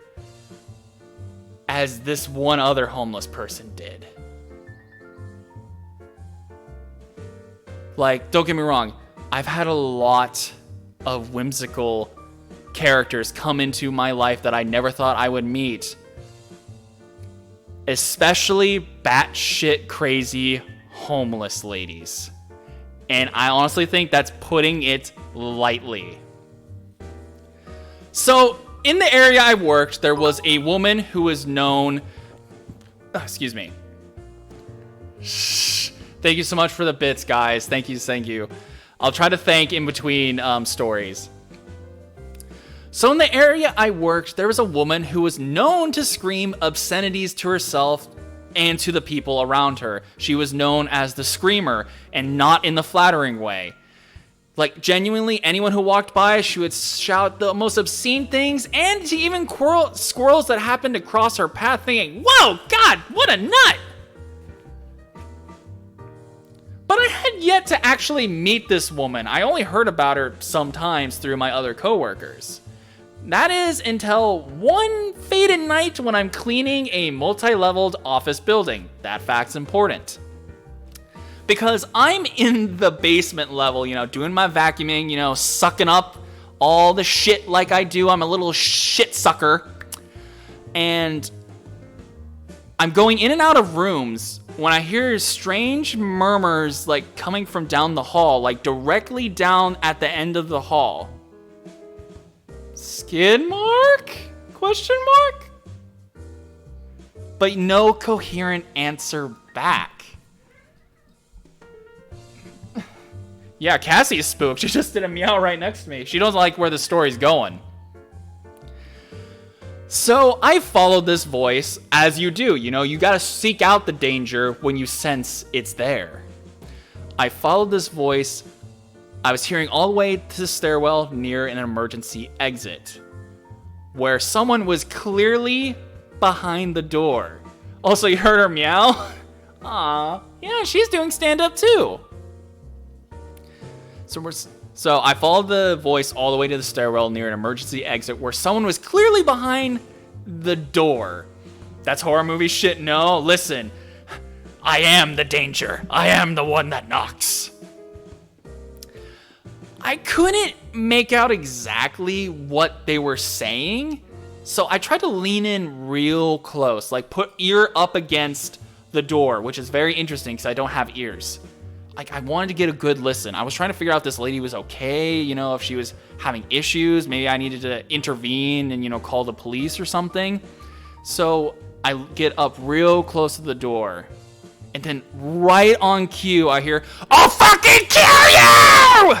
as this one other homeless person did. Like, don't get me wrong, I've had a lot of whimsical characters come into my life that I never thought I would meet. Especially batshit crazy homeless ladies. And I honestly think that's putting it lightly. So, in the area I worked, there was a woman who was known... excuse me. Shh. Thank you so much for the bits, guys. Thank you, thank you. I'll try to thank in between stories. So, in the area I worked, there was a woman who was known to scream obscenities to herself and to the people around her. She was known as the Screamer, and not in the flattering way. Like, genuinely, anyone who walked by, she would shout the most obscene things, and to even squirrels that happened to cross her path thinking, whoa, God, what a nut! But I had yet to actually meet this woman. I only heard about her sometimes through my other coworkers. That is until one fated night when I'm cleaning a multi-leveled office building. That fact's important. Because I'm in the basement level, you know, doing my vacuuming, you know, sucking up all the shit like I do. I'm a little shit sucker. And I'm going in and out of rooms when I hear strange murmurs, like, coming from down the hall, like, directly down at the end of the hall. Skid mark? Question mark? But no coherent answer back. Yeah, Cassie is spooked. She just did a meow right next to me. She doesn't like where the story's going. So I followed this voice, as you do. You know, you gotta seek out the danger when you sense it's there. I followed this voice. I was hearing all the way to the stairwell near an emergency exit, where someone was clearly behind the door. Also, you heard her meow? Aw, yeah, she's doing stand-up too. So I followed the voice all the way to the stairwell near an emergency exit where someone was clearly behind the door. That's horror movie shit? No, listen. I am the danger. I am the one that knocks. I couldn't make out exactly what they were saying, so I tried to lean in real close, like put ear up against the door, which is very interesting because I don't have ears. Like, I wanted to get a good listen. I was trying to figure out if this lady was okay, you know, if she was having issues. Maybe I needed to intervene and, you know, call the police or something. So I get up real close to the door. And then right on cue, I hear, "I'll fucking kill you!"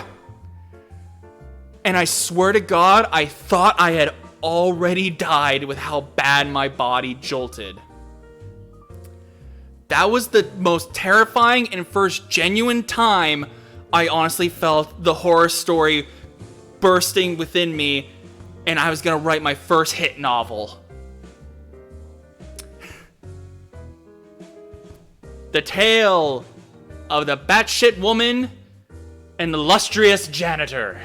And I swear to God, I thought I had already died with how bad my body jolted. That was the most terrifying and first genuine time I honestly felt the horror story bursting within me, and I was gonna write my first hit novel. The tale of the batshit woman and the lustrous janitor.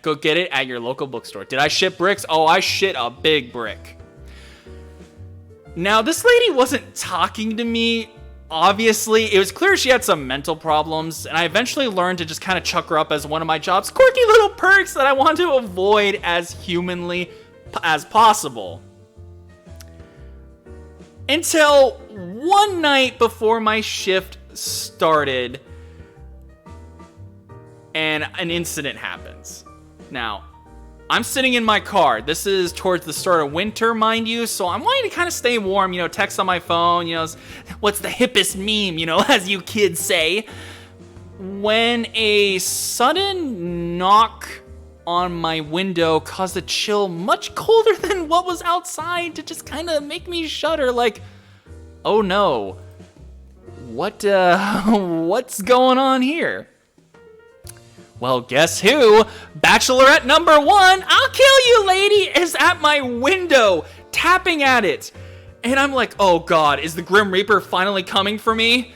Go get it at your local bookstore. Did I shit bricks? Oh, I shit a big brick. Now, this lady wasn't talking to me, obviously. It was clear she had some mental problems, and I eventually learned to just kind of chuck her up as one of my job's quirky little perks that I want to avoid as humanly as possible. Until one night before my shift started, and an incident happens. Now, I'm sitting in my car. This is towards the start of winter, mind you, so I'm wanting to kind of stay warm, you know, text on my phone, you know, what's the hippest meme, you know, as you kids say. When a sudden knock on my window caused a chill much colder than what was outside to just kind of make me shudder, like, oh no, what's going on here? Well, guess who? Bachelorette number 1, "I'll kill you, lady," is at my window, tapping at it. And I'm like, oh God, is the Grim Reaper finally coming for me?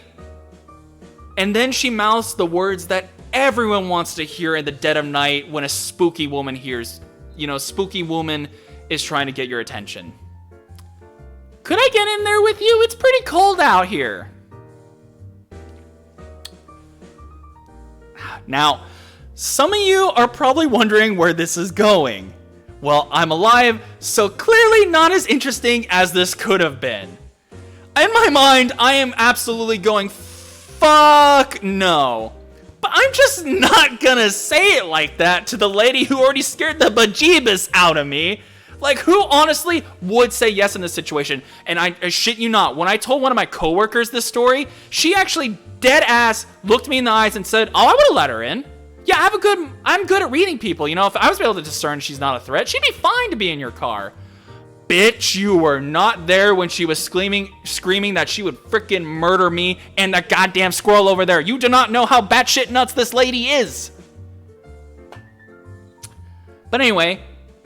And then she mouths the words that everyone wants to hear in the dead of night when a spooky woman hears, you know, spooky woman is trying to get your attention. Could I get in there with you? It's pretty cold out here. Now, some of you are probably wondering where this is going. Well, I'm alive, so clearly not as interesting as this could have been. In my mind, I am absolutely going, fuck no. But I'm just not gonna say it like that to the lady who already scared the bejeebus out of me. Like, who honestly would say yes in this situation? And I shit you not, when I told one of my coworkers this story, she actually dead ass looked me in the eyes and said, oh, I would've let her in. Yeah, I'm good at reading people, you know, if I was able to discern she's not a threat, she'd be fine to be in your car. Bitch, you were not there when she was screaming that she would freaking murder me and that goddamn squirrel over there. You do not know how batshit nuts this lady is. But anyway,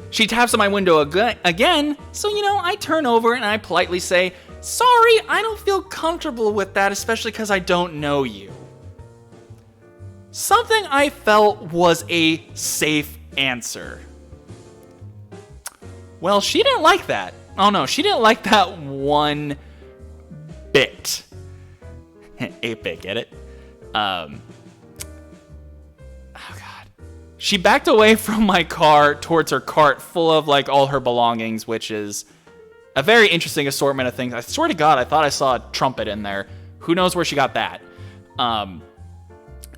she taps on my window again, so, you know, I turn over and I politely say, sorry, I don't feel comfortable with that, especially because I don't know you. Something I felt was a safe answer. Well, she didn't like that. Oh no, she didn't like that one bit. 8-bit, get it? Oh god. She backed away from my car towards her cart full of like all her belongings, which is a very interesting assortment of things. I swear to God, I thought I saw a trumpet in there. Who knows where she got that?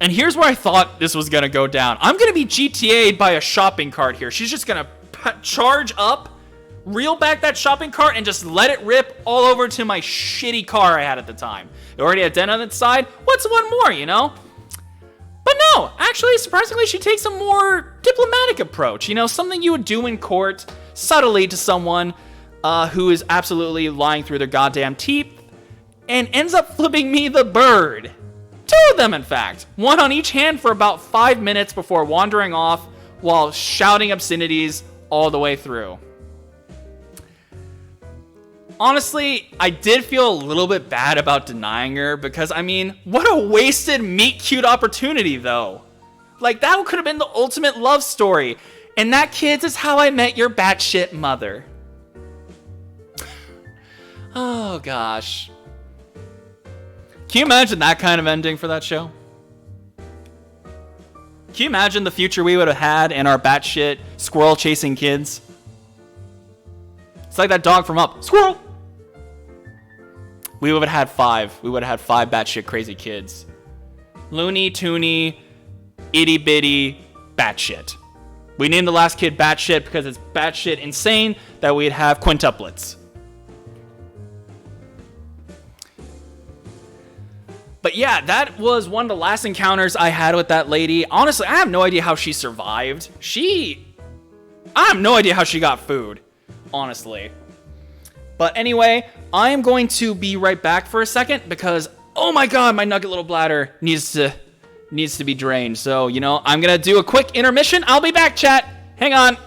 And here's where I thought this was gonna go down. I'm gonna be GTA'd by a shopping cart here. She's just gonna charge up, reel back that shopping cart, and just let it rip all over to my shitty car I had at the time. It already had a dent on its side. What's one more, you know? But no, actually, surprisingly, she takes a more diplomatic approach. You know, something you would do in court, subtly to someone who is absolutely lying through their goddamn teeth, and ends up flipping me the bird. 2 of them, in fact. One on each hand for about 5 minutes before wandering off while shouting obscenities all the way through. Honestly, I did feel a little bit bad about denying her because, I mean, what a wasted meet-cute opportunity, though. Like, that could have been the ultimate love story. And that, kids, is how I met your batshit mother. Oh, gosh. Can you imagine that kind of ending for that show? Can you imagine the future we would have had and our batshit squirrel chasing kids? It's like that dog from Up. Squirrel! We would have had 5. We would have had 5 batshit crazy kids. Looney, Toony, itty bitty, batshit. We named the last kid batshit because it's batshit insane that we'd have quintuplets. But yeah, that was one of the last encounters I had with that lady. Honestly, I have no idea how she survived. I have no idea how she got food, honestly. But anyway, I am going to be right back for a second because, oh my god, my nugget little bladder needs to be drained. So, you know, I'm going to do a quick intermission. I'll be back, chat. Hang on.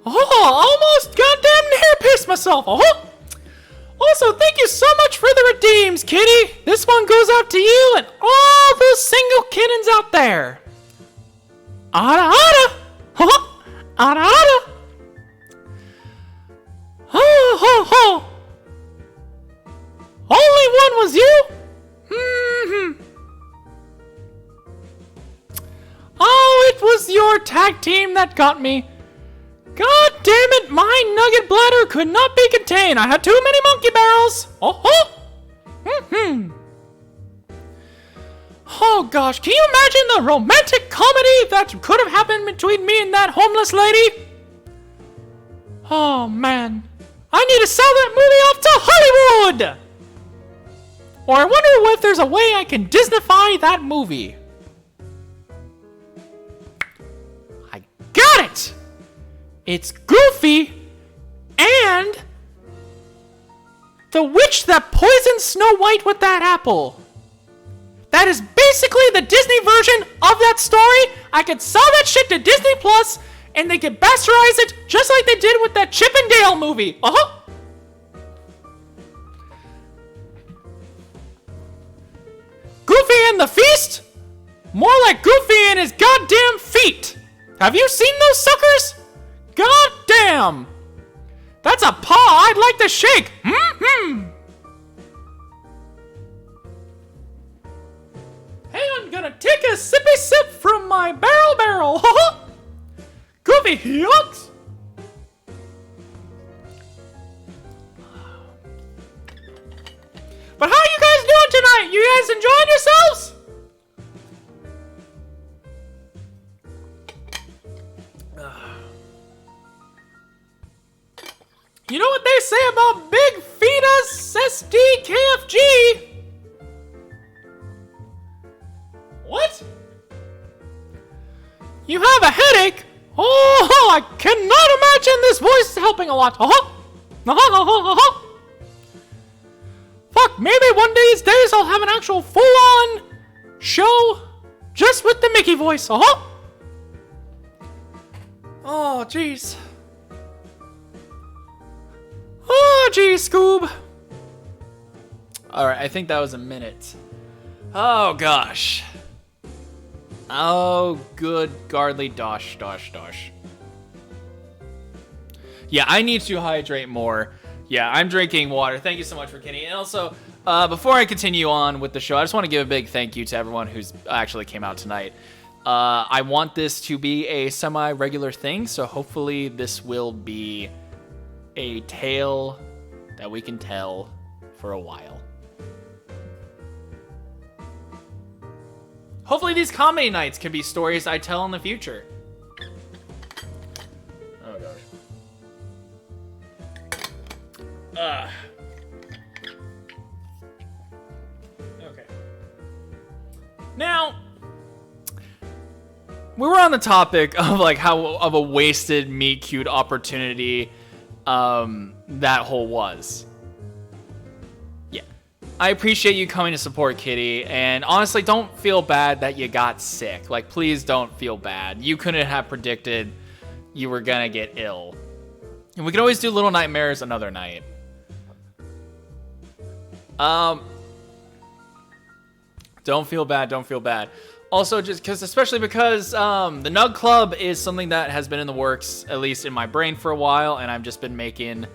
Oh, almost goddamn near pissed myself. Also, thank you so much for the redeems, kitty. This one goes out to you and all those single kittens out there. Ada, ada. Ada, ada. Ho, ho, ho. Only one was you? Oh, it was your tag team that got me. God damn it, my nugget bladder could not be contained. I had too many monkey barrels. Oh gosh, can you imagine the romantic comedy that could have happened between me and that homeless lady? Oh man, I need to sell that movie off to Hollywood. Or I wonder if there's a way I can Disneyfy that movie. I got it! It's Goofy and the witch that poisoned Snow White with that apple. That is basically the Disney version of that story. I could sell that shit to Disney Plus and they could bastardize it just like they did with that Chip and Dale movie. Goofy and the Feast? More like Goofy and his goddamn feet. Have you seen those suckers? Goddamn. That's a paw I'd like to shake. Hey, I'm gonna take a sippy sip from my barrel. Goofy yucks. But how are you guys doing tonight? You guys enjoying yourselves? You know what they say about Big Fetus SDKFG? What? You have a headache? Oh, I cannot imagine this voice helping a lot. Fuck, maybe one of these days I'll have an actual full-on show just with the Mickey voice. Oh, jeez. Oh, geez, Scoob. Alright, I think that was a minute. Oh, gosh. Oh, good Gardly dosh. Yeah, I need to hydrate more. Yeah, I'm drinking water. Thank you so much for Kenny. And also, before I continue on with the show, I just want to give a big thank you to everyone who's actually came out tonight. I want this to be a semi-regular thing, so hopefully this will be a tale that we can tell for a while. Hopefully these comedy nights can be stories I tell in the future. Oh gosh. Okay. Now, we were on the topic of like how of a wasted meet cute opportunity that whole was. Yeah. I appreciate you coming to support Kitty, and honestly, don't feel bad that you got sick. Like, please don't feel bad. You couldn't have predicted you were gonna get ill. And we can always do Little Nightmares another night. Don't feel bad. Also, just because, especially because the Nug Club is something that has been in the works, at least in my brain, for a while, and I've just been making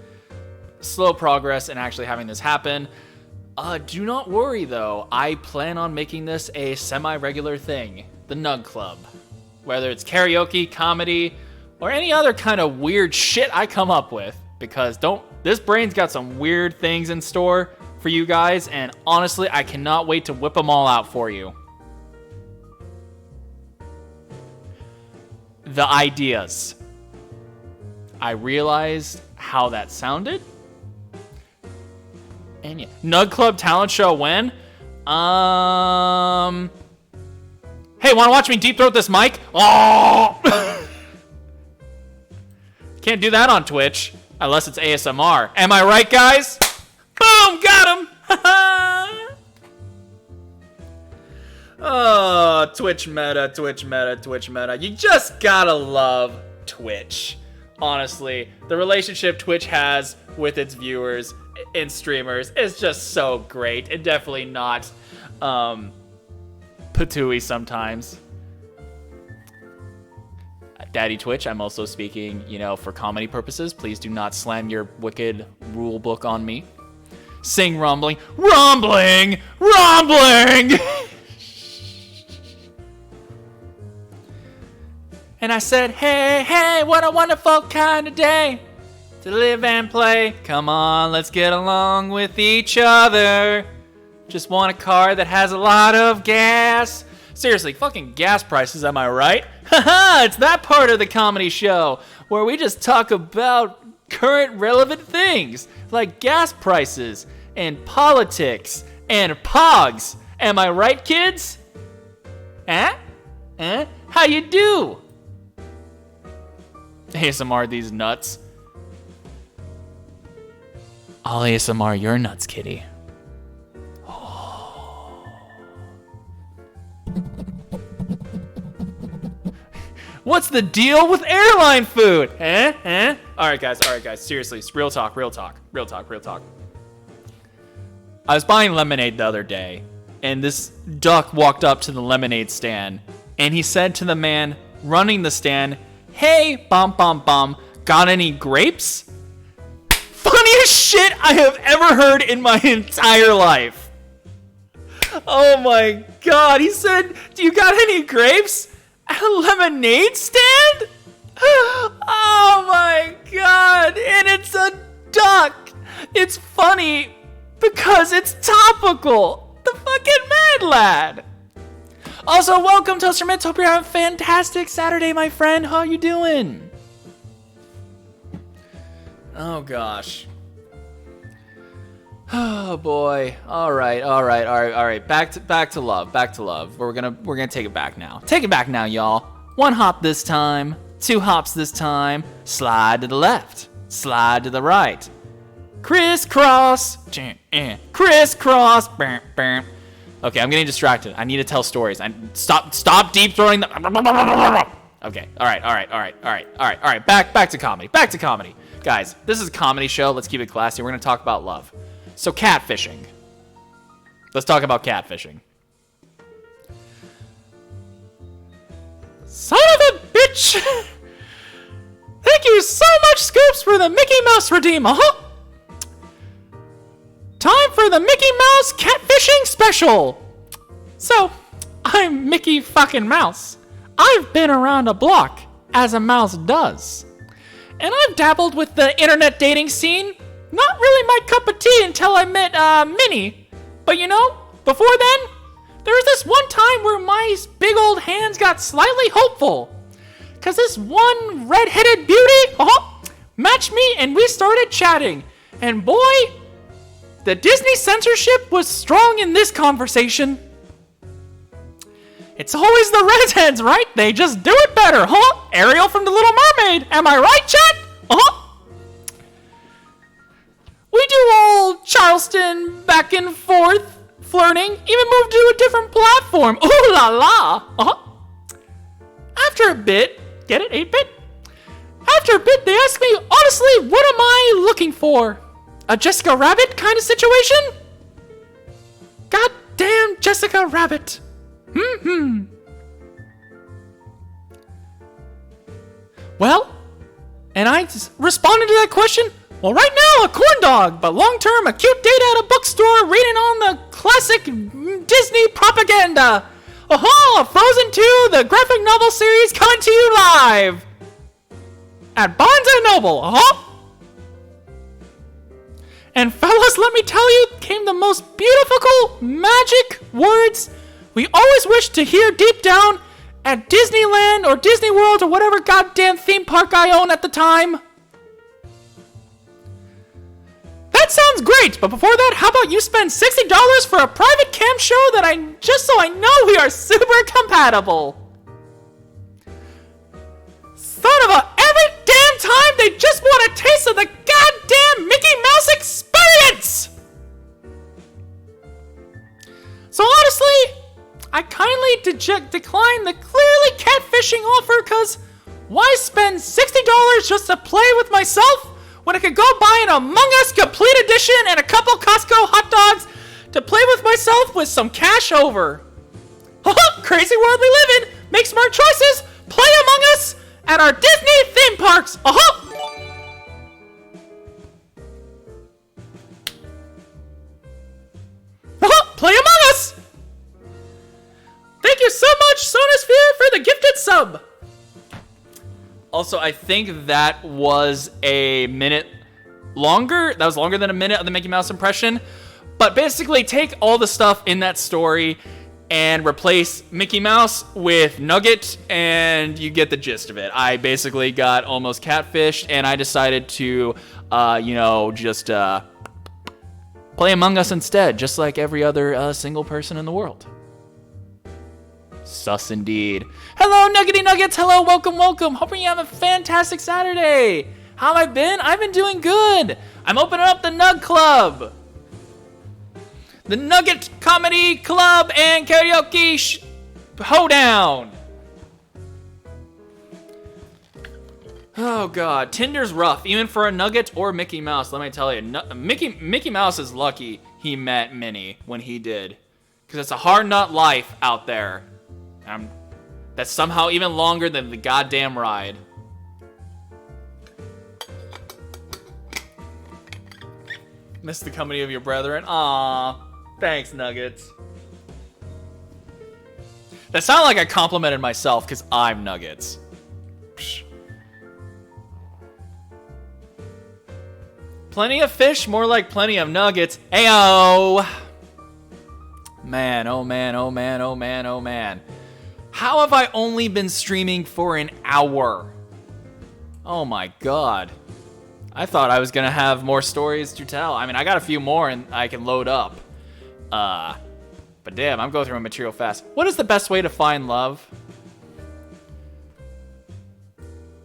slow progress in actually having this happen. Do not worry, though. I plan on making this a semi-regular thing, the Nug Club. Whether it's karaoke, comedy, or any other kind of weird shit I come up with. Because this brain's got some weird things in store for you guys, and honestly, I cannot wait to whip them all out for you. The ideas. I realized how that sounded. And yeah. Nug Club talent show when? Hey, wanna watch me deep throat this mic? Oh! Can't do that on Twitch. Unless it's ASMR. Am I right, guys? Boom! Got him! Oh, Twitch meta. You just gotta love Twitch. Honestly, the relationship Twitch has with its viewers and streamers is just so great. And definitely not patooey sometimes. Daddy Twitch, I'm also speaking, for comedy purposes. Please do not slam your wicked rule book on me. Sing rumbling. Rumbling! And I said, hey, what a wonderful kind of day to live and play. Come on, let's get along with each other. Just want a car that has a lot of gas. Seriously, fucking gas prices, am I right? Haha, it's that part of the comedy show where we just talk about current relevant things like gas prices and politics and pogs. Am I right, kids? Huh? How you do? ASMR these nuts. I'll ASMR your nuts, kitty. What's the deal with airline food? All right, guys. Seriously, real talk. I was buying lemonade the other day, and this duck walked up to the lemonade stand, and he said to the man running the stand, "Hey, got any grapes?" Funniest shit I have ever heard in my entire life. Oh my god, he said, "Do you got any grapes at a lemonade stand?" Oh my god, and it's a duck. It's funny because it's topical. The fucking mad lad. Also, welcome, Toaster Mitts. Hope you're having a fantastic Saturday, my friend. How you doing? Oh gosh. Oh boy. All right. Back to love. We're gonna take it back now. Take it back now, y'all. 1 hop this time. 2 hops this time. Slide to the left. Slide to the right. Crisscross. Crisscross. Okay, I'm getting distracted. I need to tell stories. Stop deep throwing the. Okay. All right. Back to comedy. Guys, this is a comedy show. Let's keep it classy. We're gonna talk about love. So catfishing. Let's talk about catfishing. Son of a bitch! Thank you so much, Scoops, for the Mickey Mouse redeem. Time for the Mickey Mouse catfishing special. So, I'm Mickey fucking Mouse. I've been around a block, as a mouse does. And I've dabbled with the internet dating scene. Not really my cup of tea until I met Minnie. But you know, before then, there was this one time where my big old hands got slightly hopeful. Cause this one red-headed beauty matched me and we started chatting. And boy, the Disney censorship was strong in this conversation. It's always the redheads, right? They just do it better, Ariel from The Little Mermaid. Am I right, chat? We do old Charleston back and forth flirting, even moved to a different platform. Ooh la la. After a bit, get it, 8-bit? After a bit, they asked me, honestly, what am I looking for? A Jessica Rabbit kind of situation? Goddamn Jessica Rabbit. Well, and I responded to that question, well, right now, a corn dog, but long-term, a cute date at a bookstore reading on the classic Disney propaganda. Frozen 2, the graphic novel series coming to you live at Barnes & Noble, And fellas, let me tell you, came the most beautiful magic words we always wished to hear deep down at Disneyland or Disney World or whatever goddamn theme park I own at the time. That sounds great, but before that, how about you spend $60 for a private cam show just so I know we are super compatible? Son of a, every damn time they just want a taste of the goddamn Mickey Mouse experience! So honestly, I kindly decline the clearly catfishing offer because why spend $60 just to play with myself when I could go buy an Among Us Complete Edition and a couple Costco hot dogs to play with myself with some cash over? Crazy world we live in. Make smart choices. Play Among Us at our Disney theme parks. Play Among Us. Thank you so much, Sonosphere, for the gifted sub. Also, I think that was a minute longer. That was longer than a minute of the Mickey Mouse impression. But basically, take all the stuff in that story and replace Mickey Mouse with Nugget, and you get the gist of it. I basically got almost catfished, and I decided to, just play Among Us instead, just like every other single person in the world. Sus indeed. Hello, Nuggety Nuggets. Hello, welcome. Hoping you have a fantastic Saturday. How have I been? I've been doing good. I'm opening up the Nug Club. The Nugget Comedy Club and Karaoke Hoedown. Oh god, Tinder's rough, even for a Nugget or Mickey Mouse. Let me tell you, Mickey Mouse is lucky he met Minnie when he did, because it's a hard nut life out there. That's somehow even longer than the goddamn ride. Miss the company of your brethren. Aw, thanks, Nuggets. That sounded like I complimented myself because I'm Nuggets. Psh. Plenty of fish, more like plenty of nuggets. Ayo! Man, oh man, oh man, oh man, oh man. How have I only been streaming for an hour? Oh my god. I thought I was gonna have more stories to tell. I mean, I got a few more and I can load up. But damn, I'm going through my material fast. What is the best way to find love?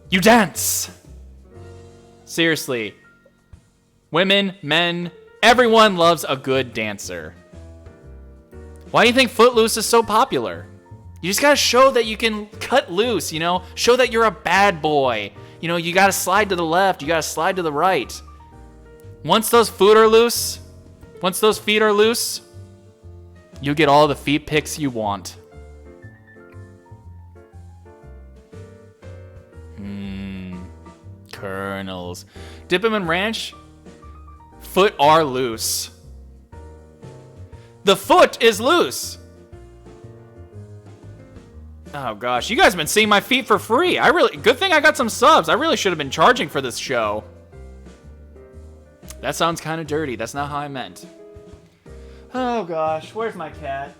You dance! Seriously. Women, men, everyone loves a good dancer. Why do you think Footloose is so popular? You just gotta show that you can cut loose, you know? Show that you're a bad boy. You know, you gotta slide to the left, you gotta slide to the right. Once those feet are loose, you get all the feet pics you want. Kernels. Dip 'em in ranch? Foot are loose. The foot is loose. Oh gosh, you guys have been seeing my feet for free. Good thing I got some subs. I really should have been charging for this show. That sounds kind of dirty. That's not how I meant. Oh gosh, where's my cat?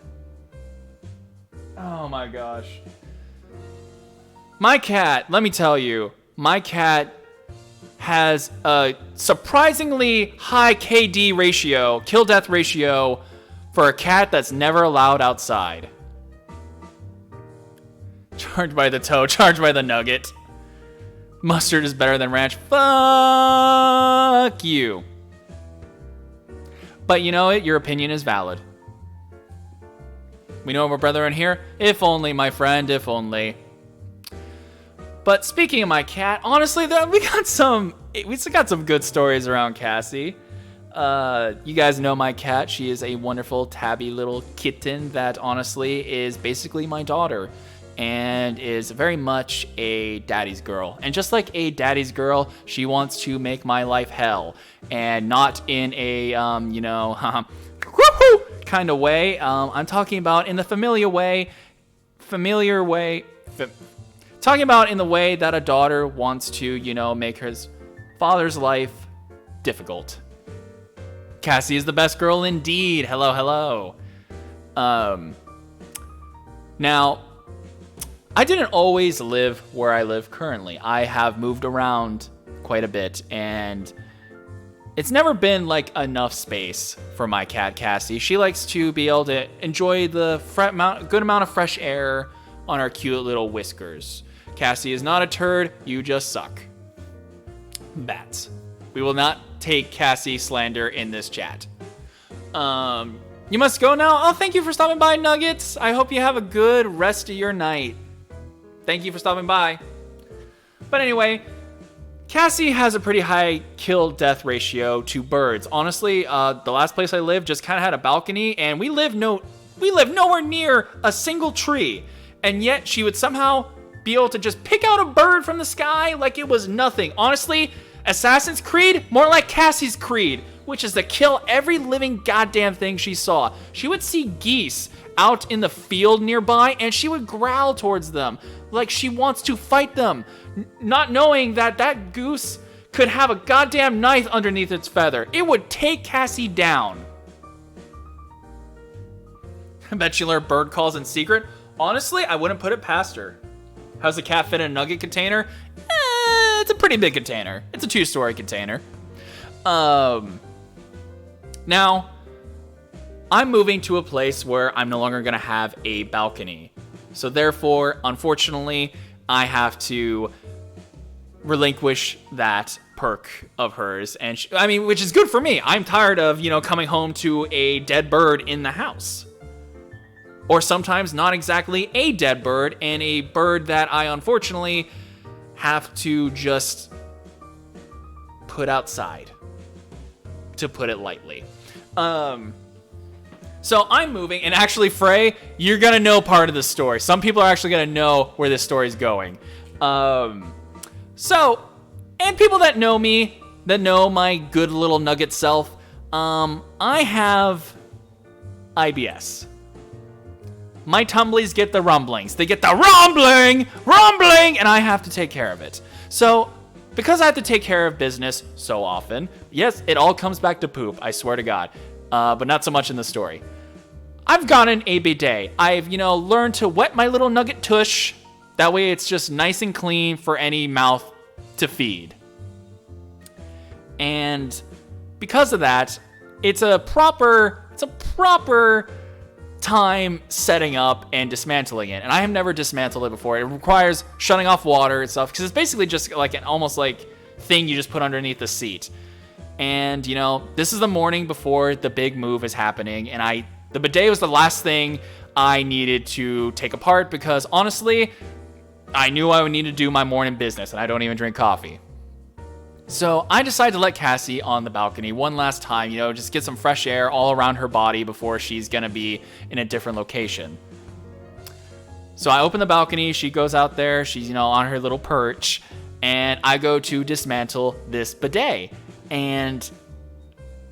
Oh my gosh. My cat, let me tell you, my cat has a surprisingly high KD ratio, kill-death ratio, for a cat that's never allowed outside. Charged by the toe, charged by the nugget. Mustard is better than ranch. Fuck you. But you know what? Your opinion is valid. We know our brother in here. If only, my friend, if only. But speaking of my cat, honestly, we got some good stories around Cassie. You guys know my cat. She is a wonderful tabby little kitten that honestly is basically my daughter and is very much a daddy's girl. And just like a daddy's girl, she wants to make my life hell, and not in a kind of way. I'm talking about in the familiar way. Talking about in the way that a daughter wants to, make her father's life difficult. Cassie is the best girl indeed. Hello, hello. Now, I didn't always live where I live currently. I have moved around quite a bit, and it's never been like enough space for my cat Cassie. She likes to be able to enjoy the good amount of fresh air on her cute little whiskers. Cassie is not a turd, you just suck. Bats. We will not take Cassie slander in this chat. You must go now. Oh, thank you for stopping by, Nuggets. I hope you have a good rest of your night. Thank you for stopping by. But anyway, Cassie has a pretty high kill-death ratio to birds. Honestly, the last place I lived just kind of had a balcony, and we live nowhere near a single tree. And yet she would somehow be able to just pick out a bird from the sky like it was nothing. Honestly, Assassin's Creed, more like Cassie's Creed, which is to kill every living goddamn thing she saw. She would see geese out in the field nearby, and she would growl towards them like she wants to fight them, not knowing that that goose could have a goddamn knife underneath its feather. It would take Cassie down. I bet she learned bird calls in secret. Honestly, I wouldn't put it past her. How's the cat fit in a nugget container? It's a pretty big container. It's a 2-story container. Now, I'm moving to a place where I'm no longer going to have a balcony. So therefore, unfortunately, I have to relinquish that perk of hers. And which is good for me. I'm tired of, coming home to a dead bird in the house. Or sometimes not exactly a dead bird, and a bird that I unfortunately have to just put outside, to put it lightly. So I'm moving, and actually, Frey, you're gonna know part of the story. Some people are actually gonna know where this story's going. And people that know me, that know my good little Nugget self, I have IBS. My tumblies get the rumblings. They get the rumbling, and I have to take care of it. So, because I have to take care of business so often, yes, it all comes back to poop, I swear to God. But not so much in the story. I've gotten a bidet. I've, learned to wet my little Nugget tush. That way it's just nice and clean for any mouth to feed. And because of that, it's a proper time setting up and dismantling it. And I have never dismantled it before. It requires shutting off water and stuff, because it's basically just like an almost like thing you just put underneath the seat. And, this is the morning before the big move is happening, and the bidet was the last thing I needed to take apart, because honestly, I knew I would need to do my morning business, and I don't even drink coffee. So I decided to let Cassie on the balcony one last time, just get some fresh air all around her body before she's gonna be in a different location. So I open the balcony, she goes out there, she's, on her little perch, and I go to dismantle this bidet. And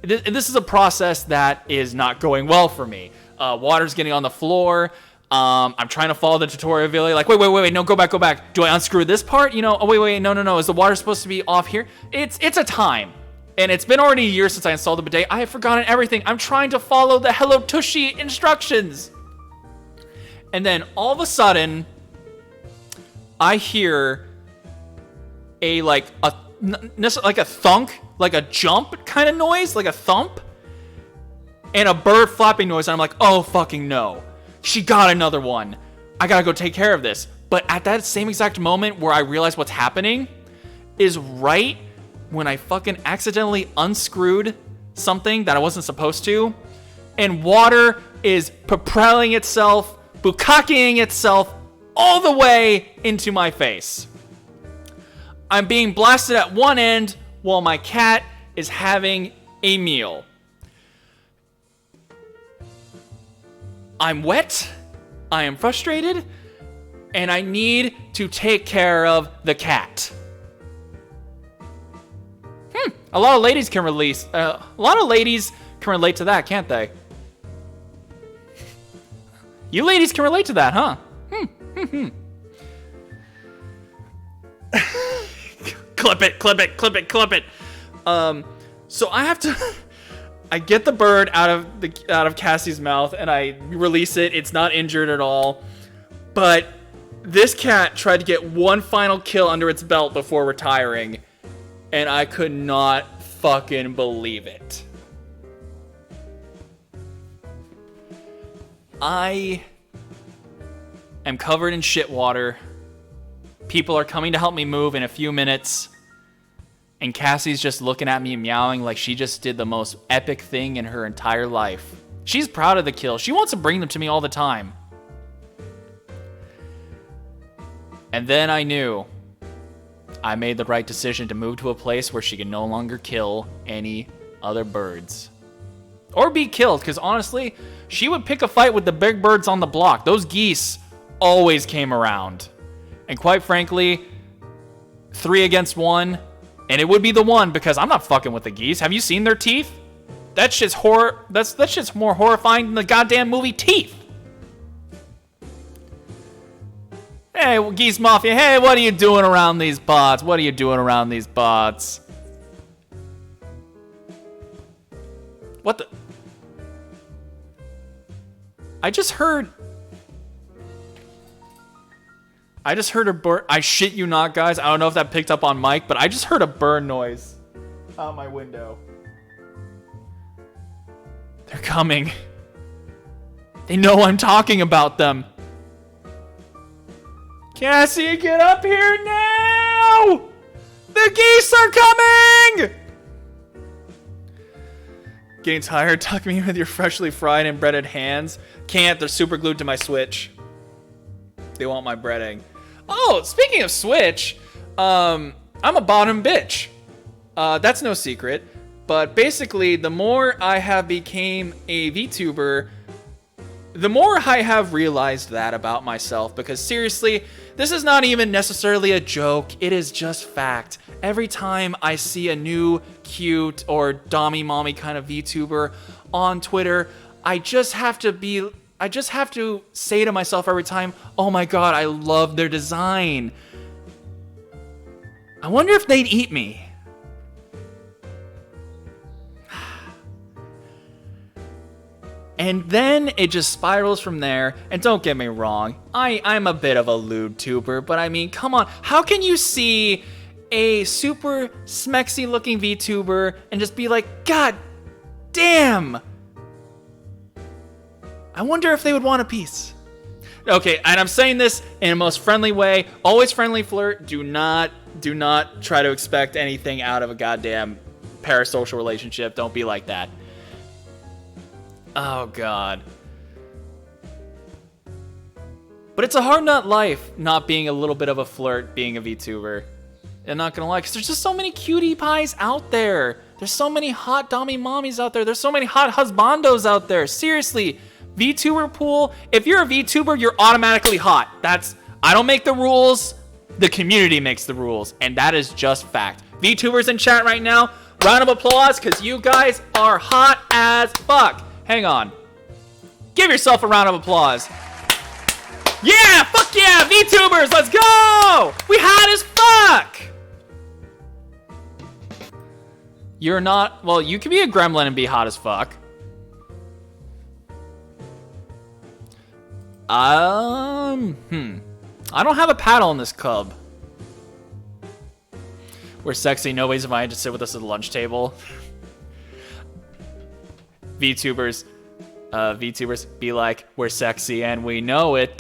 this is a process that is not going well for me. Water's getting on the floor. I'm trying to follow the tutorial video. Like, wait, no, go back. Do I unscrew this part? Oh, wait, no. Is the water supposed to be off here? It's a time. And it's been already a year since I installed the bidet. I have forgotten everything. I'm trying to follow the Hello Tushy instructions. And then all of a sudden, I hear a thunk, like a jump kind of noise, like a thump, and a bird flapping noise. And I'm like, oh, fucking no. She got another one. I gotta go take care of this. But at that same exact moment where I realize what's happening is right when I fucking accidentally unscrewed something that I wasn't supposed to, and water is propelling itself, bukkakeing itself all the way into my face. I'm being blasted at one end while my cat is having a meal. I'm wet, I am frustrated, and I need to take care of the cat. A lot of ladies can relate to that, can't they? You ladies can relate to that, huh? Clip it. So I have to I get the bird out of Cassie's mouth and I release it. It's not injured at all. But this cat tried to get one final kill under its belt before retiring, and I could not fucking believe it. I am covered in shit water. People are coming to help me move in a few minutes. And Cassie's just looking at me meowing like she just did the most epic thing in her entire life. She's proud of the kill. She wants to bring them to me all the time. And then I knew I made the right decision to move to a place where she can no longer kill any other birds. Or be killed, because honestly, she would pick a fight with the big birds on the block. Those geese always came around. And quite frankly, 3 against 1, and it would be the one, because I'm not fucking with the geese. Have you seen their teeth? That shit's that shit's more horrifying than the goddamn movie Teeth. Hey, Geese Mafia, hey, what are you doing around these bots? What the? I just heard a bird. I shit you not, guys. I don't know if that picked up on mic, but I just heard a bird noise out my window. They're coming. They know I'm talking about them. Cassie, get up here now! The geese are coming! Getting tired? Tuck me in with your freshly fried and breaded hands. Can't, they're super glued to my Switch. They want my breading. Oh, speaking of Switch, I'm a bottom bitch. That's no secret. But basically, the more I have became a VTuber, the more I have realized that about myself. Because seriously, this is not even necessarily a joke. It is just fact. Every time I see a new cute or dommy mommy kind of VTuber on Twitter, I just have to say to myself every time, oh my god, I love their design. I wonder if they'd eat me. And then it just spirals from there. And don't get me wrong, I'm a bit of a lewd tuber, but I mean, come on. How can you see a super smexy looking VTuber and just be like, god damn! I wonder if they would want a piece. Okay, and I'm saying this in a most friendly way. Always friendly flirt. Do not try to expect anything out of a goddamn parasocial relationship. Don't be like that. Oh, God. But it's a hard nut life not being a little bit of a flirt, being a VTuber. I'm not gonna lie, because there's just so many cutie pies out there. There's so many hot dommy mommies out there. There's so many hot husbandos out there. Seriously, VTuber pool. If you're a VTuber, you're automatically hot. I don't make the rules. The community makes the rules, and that is just fact. VTubers in chat right now, round of applause, because you guys are hot as fuck. Hang on. Give yourself a round of applause. Yeah, fuck yeah, VTubers, let's go! We hot as fuck! You're not, well, you can be a gremlin and be hot as fuck. I don't have a paddle in this cub. We're sexy, nobody's invited to sit with us at the lunch table. VTubers be like, we're sexy and we know it.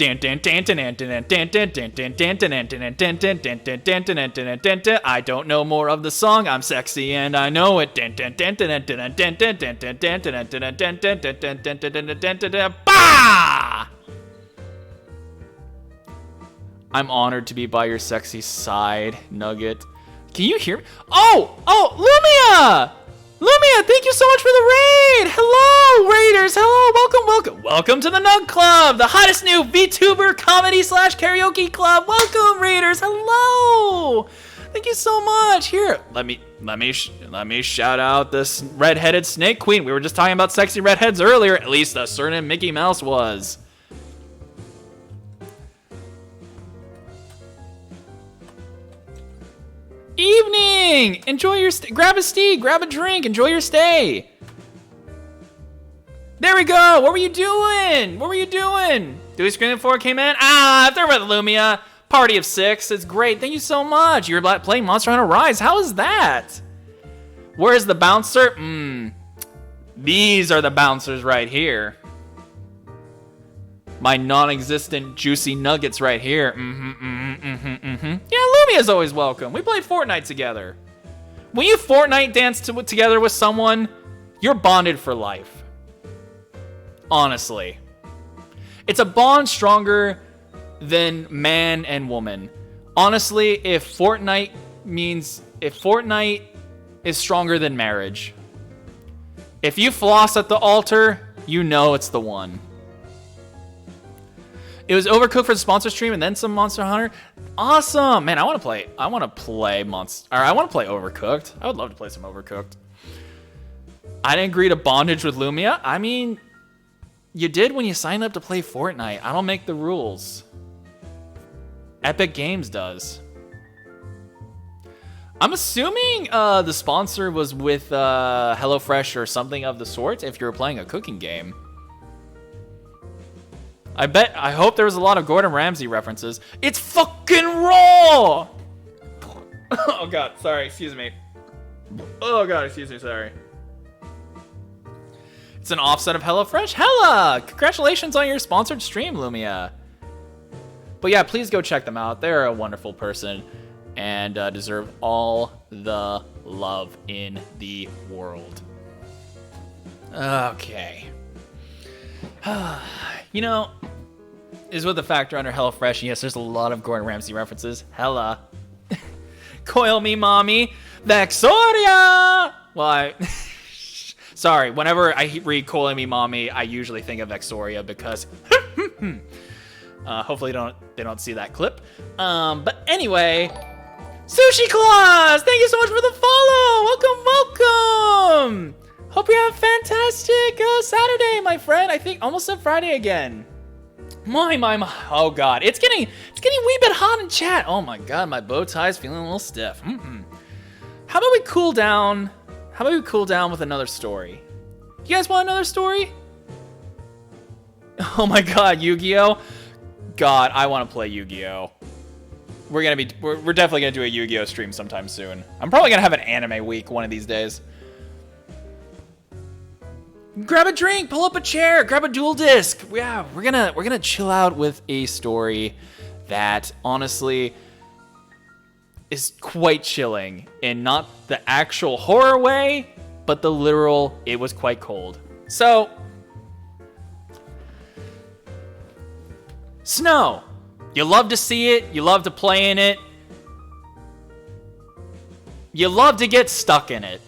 I don't know more of the song. I'm sexy and I know it. Bah! I'm honored to be by your sexy side, Nugget. Can you hear me? Oh, Lumia! Lumia, thank you so much for the raid! Hello, raiders! Hello, welcome to the Nug-Club, the hottest new VTuber comedy / karaoke club. Welcome, raiders! Hello! Thank you so much. Here, let me shout out this redheaded snake queen. We were just talking about sexy redheads earlier. At least a certain Mickey Mouse was. Evening! Enjoy your grab a steak, grab a drink, enjoy your stay. There we go! What were you doing? Do we scream before it came in? They're with Lumia. Party of 6. It's great. Thank you so much. You're playing Monster Hunter Rise. How is that? Where's the bouncer? These are the bouncers right here. My non-existent juicy nuggets right here. Yeah, Lumia's always welcome. We played Fortnite together. When you Fortnite dance together with someone, you're bonded for life. Honestly. It's a bond stronger than man and woman. Honestly, if Fortnite is stronger than marriage. If you floss at the altar, you know it's the one. It was Overcooked for the sponsor stream and then some Monster Hunter. Awesome, man! I want to play Overcooked. I would love to play some Overcooked. I didn't agree to bondage with Lumia. I mean, you did when you signed up to play Fortnite. I don't make the rules. Epic Games does. I'm assuming the sponsor was with HelloFresh or something of the sort. If you were playing a cooking game. I hope there was a lot of Gordon Ramsay references. It's fucking raw! Oh god, sorry, excuse me. Oh god, excuse me, sorry. It's an offset of HelloFresh. Hella! Congratulations on your sponsored stream, Lumia. But yeah, please go check them out. They're a wonderful person and deserve all the love in the world. Okay. You know, is with the factor under HelloFresh. Yes, there's a lot of Gordon Ramsay references. Hella. Coil me, mommy. Vexoria! Well, sorry, whenever I read Coil me, mommy, I usually think of Vexoria because... hopefully they don't see that clip. But anyway... Sushi Claus! Thank you so much for the follow! Welcome! Hope you have a fantastic Saturday, my friend. I think almost a Friday again. My. Oh, God. It's getting a wee bit hot in chat. Oh, my God. My bow tie's feeling a little stiff. How about we cool down? How about we cool down with another story? You guys want another story? Oh, my God. Yu-Gi-Oh! God, I want to play Yu-Gi-Oh! We're definitely gonna do a Yu-Gi-Oh stream sometime soon. I'm probably gonna have an anime week one of these days. Grab a drink, pull up a chair, grab a dual disc. Yeah, we're gonna chill out with a story that honestly is quite chilling in not the actual horror way, but the literal it was quite cold. So, snow. You love to see it, you love to play in it, you love to get stuck in it.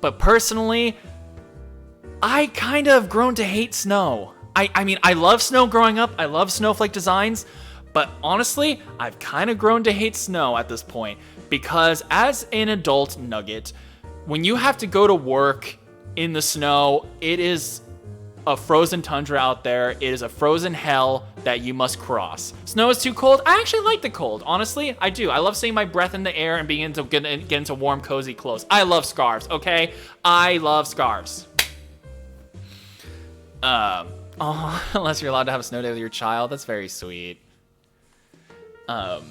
But personally, I kind of grown to hate snow. I mean, I love snow growing up, I love snowflake designs, but honestly, I've kind of grown to hate snow at this point. Because as an adult Nugget, when you have to go to work in the snow, it is a frozen tundra out there. It is a frozen hell that you must cross. Snow is too cold. I actually like the cold. Honestly, I do. I love seeing my breath in the air and being able to get into warm, cozy clothes. I love scarves, okay? I love scarves. Unless you're allowed to have a snow day with your child. That's very sweet. But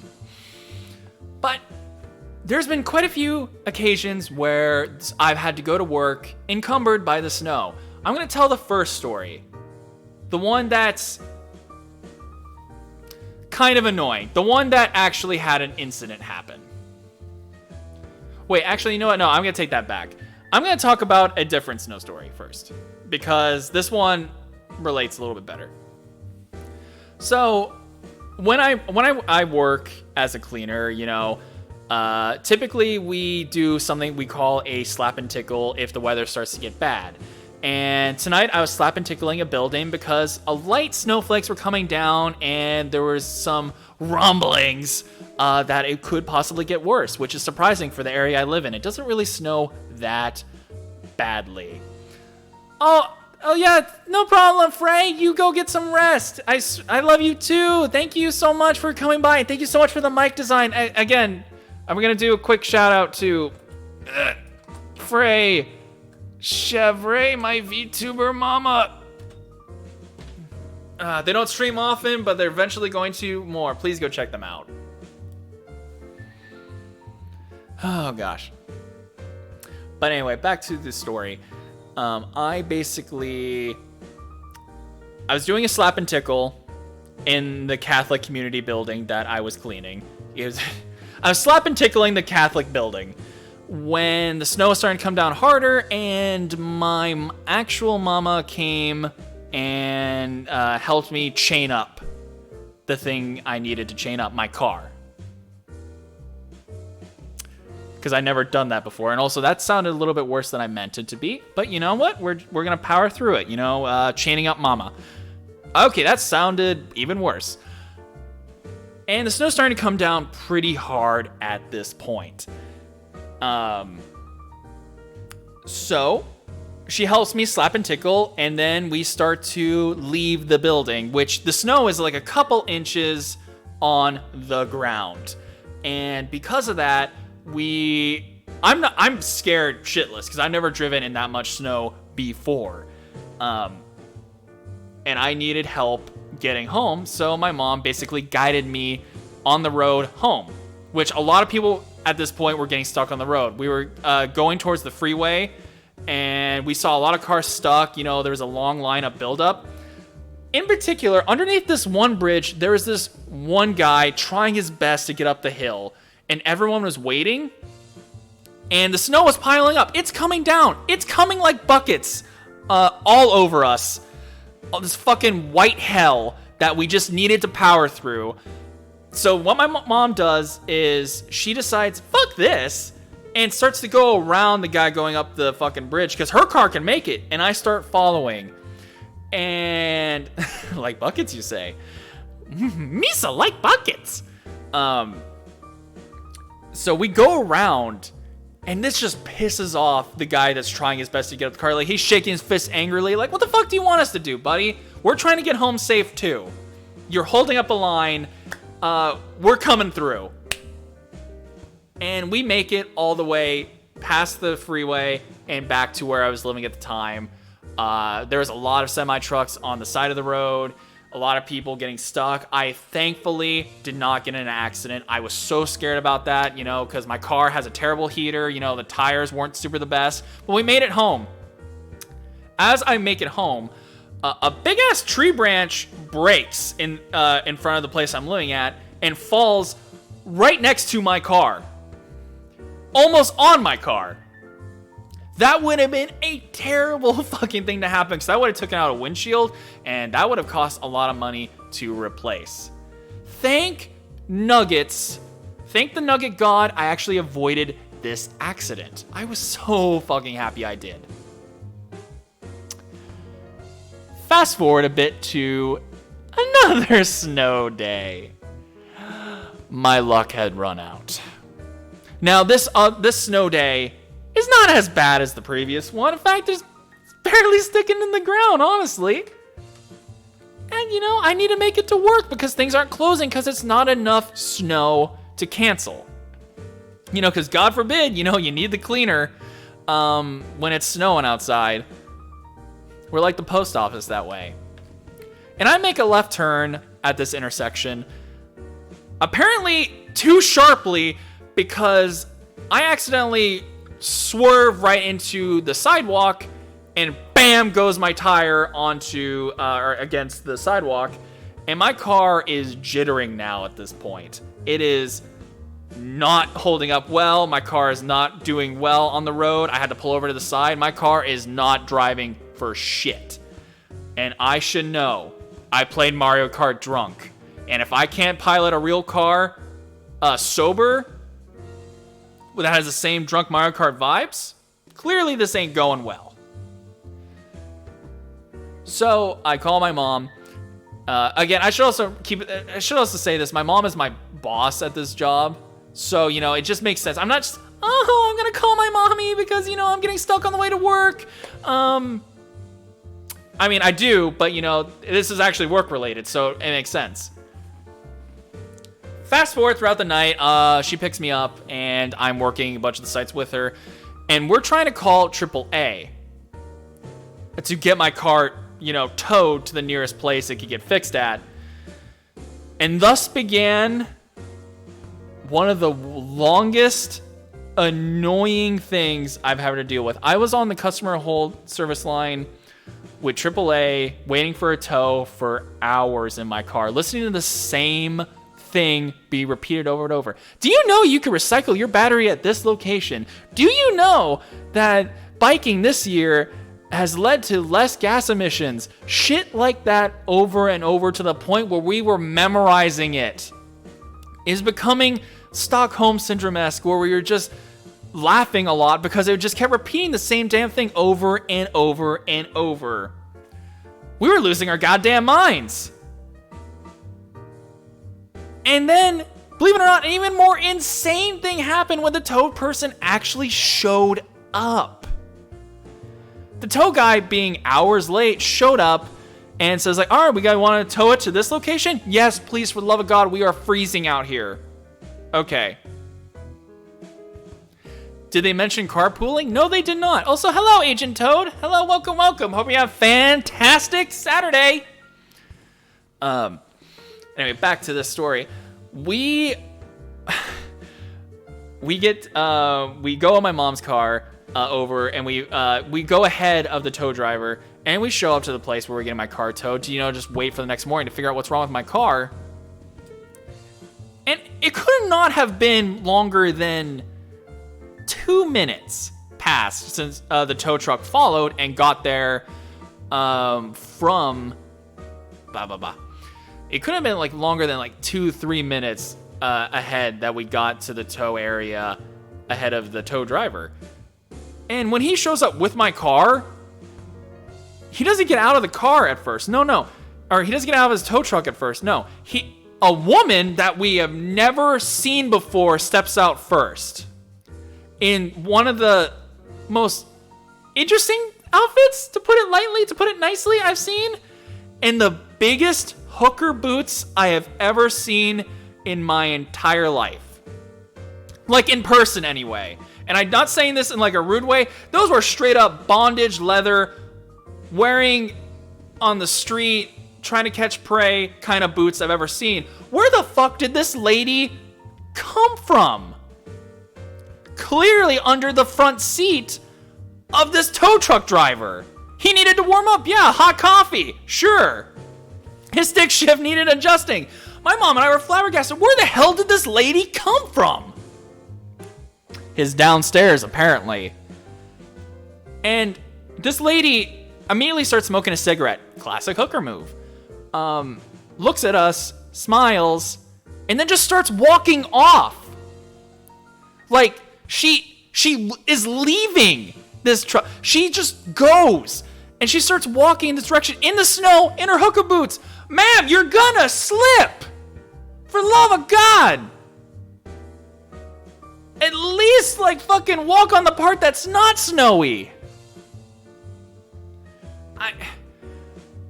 there's been quite a few occasions where I've had to go to work encumbered by the snow. I'm going to tell the first story. The one that's kind of annoying. The one that actually had an incident happen. Wait, actually, you know what? No, I'm going to take that back. I'm going to talk about a different snow story first. Because this one relates a little bit better. So, when I work as a cleaner, you know, typically we do something we call a slap and tickle if the weather starts to get bad. And tonight I was slap and tickling a building because a light snowflakes were coming down and there was some rumblings that it could possibly get worse, which is surprising for the area I live in. It doesn't really snow that badly. Oh yeah, no problem, Frey. You go get some rest. I love you too. Thank you so much for coming by. Thank you so much for the mic design. Again, I'm going to do a quick shout out to Frey. Chevre, my VTuber mama. They don't stream often, but they're eventually going to more. Please go check them out. Oh, gosh. But anyway, back to the story. I was doing a slap and tickle in the Catholic community building that I was cleaning. I was slap and tickling the Catholic building when the snow was starting to come down harder, and my actual mama came and helped me chain up the thing I needed to chain up, my car. Because I never done that before, and also that sounded a little bit worse than I meant it to be. But you know what? We're gonna power through it. You know, chaining up mama. Okay, that sounded even worse. And the snow's starting to come down pretty hard at this point. So she helps me slap and tickle, and then we start to leave the building, which the snow is like a couple inches on the ground. And because of that, I'm scared shitless because I've never driven in that much snow before. And I needed help getting home, so my mom basically guided me on the road home, which a lot of people at this point were getting stuck on the road. We were going towards the freeway, and we saw a lot of cars stuck. You know, there was a long lineup buildup. In particular, underneath this one bridge, there was this one guy trying his best to get up the hill, and everyone was waiting, and the snow was piling up. It's coming down. It's coming like buckets all over us. All this fucking white hell that we just needed to power through. So what my mom does is she decides, fuck this, and starts to go around the guy going up the fucking bridge because her car can make it. And I start following. And like buckets, you say? Misa like buckets. So we go around, and this just pisses off the guy that's trying his best to get up the car. Like, he's shaking his fist angrily. Like, what the fuck do you want us to do, buddy? We're trying to get home safe, too. You're holding up a line. We're coming through. And we make it all the way past the freeway and back to where I was living at the time. There was a lot of semi-trucks on the side of the road. A lot of people getting stuck. I thankfully did not get in an accident. I was so scared about that, because my car has a terrible heater. The tires weren't super the best. But we made it home. As I make it home, a big-ass tree branch breaks in front of the place I'm living at and falls right next to my car. Almost on my car. That would have been a terrible fucking thing to happen because that would have taken out a windshield and that would have cost a lot of money to replace. Thank Nuggets. Thank the Nugget God I actually avoided this accident. I was so fucking happy I did. Fast forward a bit to another snow day. My luck had run out. Now this snow day is not as bad as the previous one. In fact, it's barely sticking in the ground, honestly. And, I need to make it to work because things aren't closing because it's not enough snow to cancel. Because God forbid, you need the cleaner when it's snowing outside. We're like the post office that way. And I make a left turn at this intersection. Apparently too sharply because I accidentally swerve right into the sidewalk and bam goes my tire onto or against the sidewalk, and my car is jittering now at this point. It is not holding up well. My car is not doing well on the road. I had to pull over to the side. My car is not driving for shit. And I should know. I played Mario Kart drunk. And if I can't pilot a real car sober that has the same drunk Mario Kart vibes, clearly this ain't going well. So I call my mom. Again, I should also say this. My mom is my boss at this job. So, it just makes sense. I'm not just, I'm going to call my mommy because, I'm getting stuck on the way to work. I do, but, this is actually work related, so it makes sense. Fast forward throughout the night, she picks me up, and I'm working a bunch of the sites with her, and we're trying to call AAA to get my car, towed to the nearest place it could get fixed at. And thus began one of the longest, annoying things I've had to deal with. I was on the customer hold service line with AAA, waiting for a tow for hours in my car, listening to the same thing be repeated over and over. Do you know you can recycle your battery at this location? Do you know that biking this year has led to less gas emissions? Shit like that over and over to the point where we were memorizing it is becoming Stockholm Syndrome-esque, where you're just laughing a lot because it just kept repeating the same damn thing over and over and over. We were losing our goddamn minds. And then, believe it or not, an even more insane thing happened when the tow person actually showed up. The tow guy, being hours late, showed up and says, like, all right, we want to tow it to this location? Yes, please, for the love of God, we are freezing out here. Okay. Did they mention carpooling? No, they did not. Also, hello, Agent Toad. Hello, welcome, welcome. Hope you have a fantastic Saturday. Anyway, back to this story. We go in my mom's car over, and we go ahead of the tow driver, and we show up to the place where we're getting my car towed to, just wait for the next morning to figure out what's wrong with my car. And it could not have been longer than 2 minutes passed since the tow truck followed and got there from It could have been like longer than like 2-3 minutes ahead that we got to the tow area ahead of the tow driver. And when he shows up with my car, he doesn't get out of the car at first. No. Or he doesn't get out of his tow truck at first. No. A woman that we have never seen before steps out first. In one of the most interesting outfits, to put it lightly, to put it nicely, I've seen. And the biggest hooker boots I have ever seen in my entire life. Like in person anyway. And I'm not saying this in like a rude way. Those were straight up bondage leather, wearing on the street, trying to catch prey kind of boots I've ever seen. Where the fuck did this lady come from? Clearly under the front seat of this tow truck driver. He needed to warm up. Yeah, hot coffee. Sure. His stick shift needed adjusting. My mom and I were flabbergasted. Where the hell did this lady come from? His downstairs, apparently. And this lady immediately starts smoking a cigarette. Classic hooker move. Looks at us, smiles, and then just starts walking off. Like, she is leaving this truck. She just goes, and she starts walking in this direction in the snow in her hooker boots. Ma'am, you're gonna slip! For the love of God! At least, like, fucking walk on the part that's not snowy.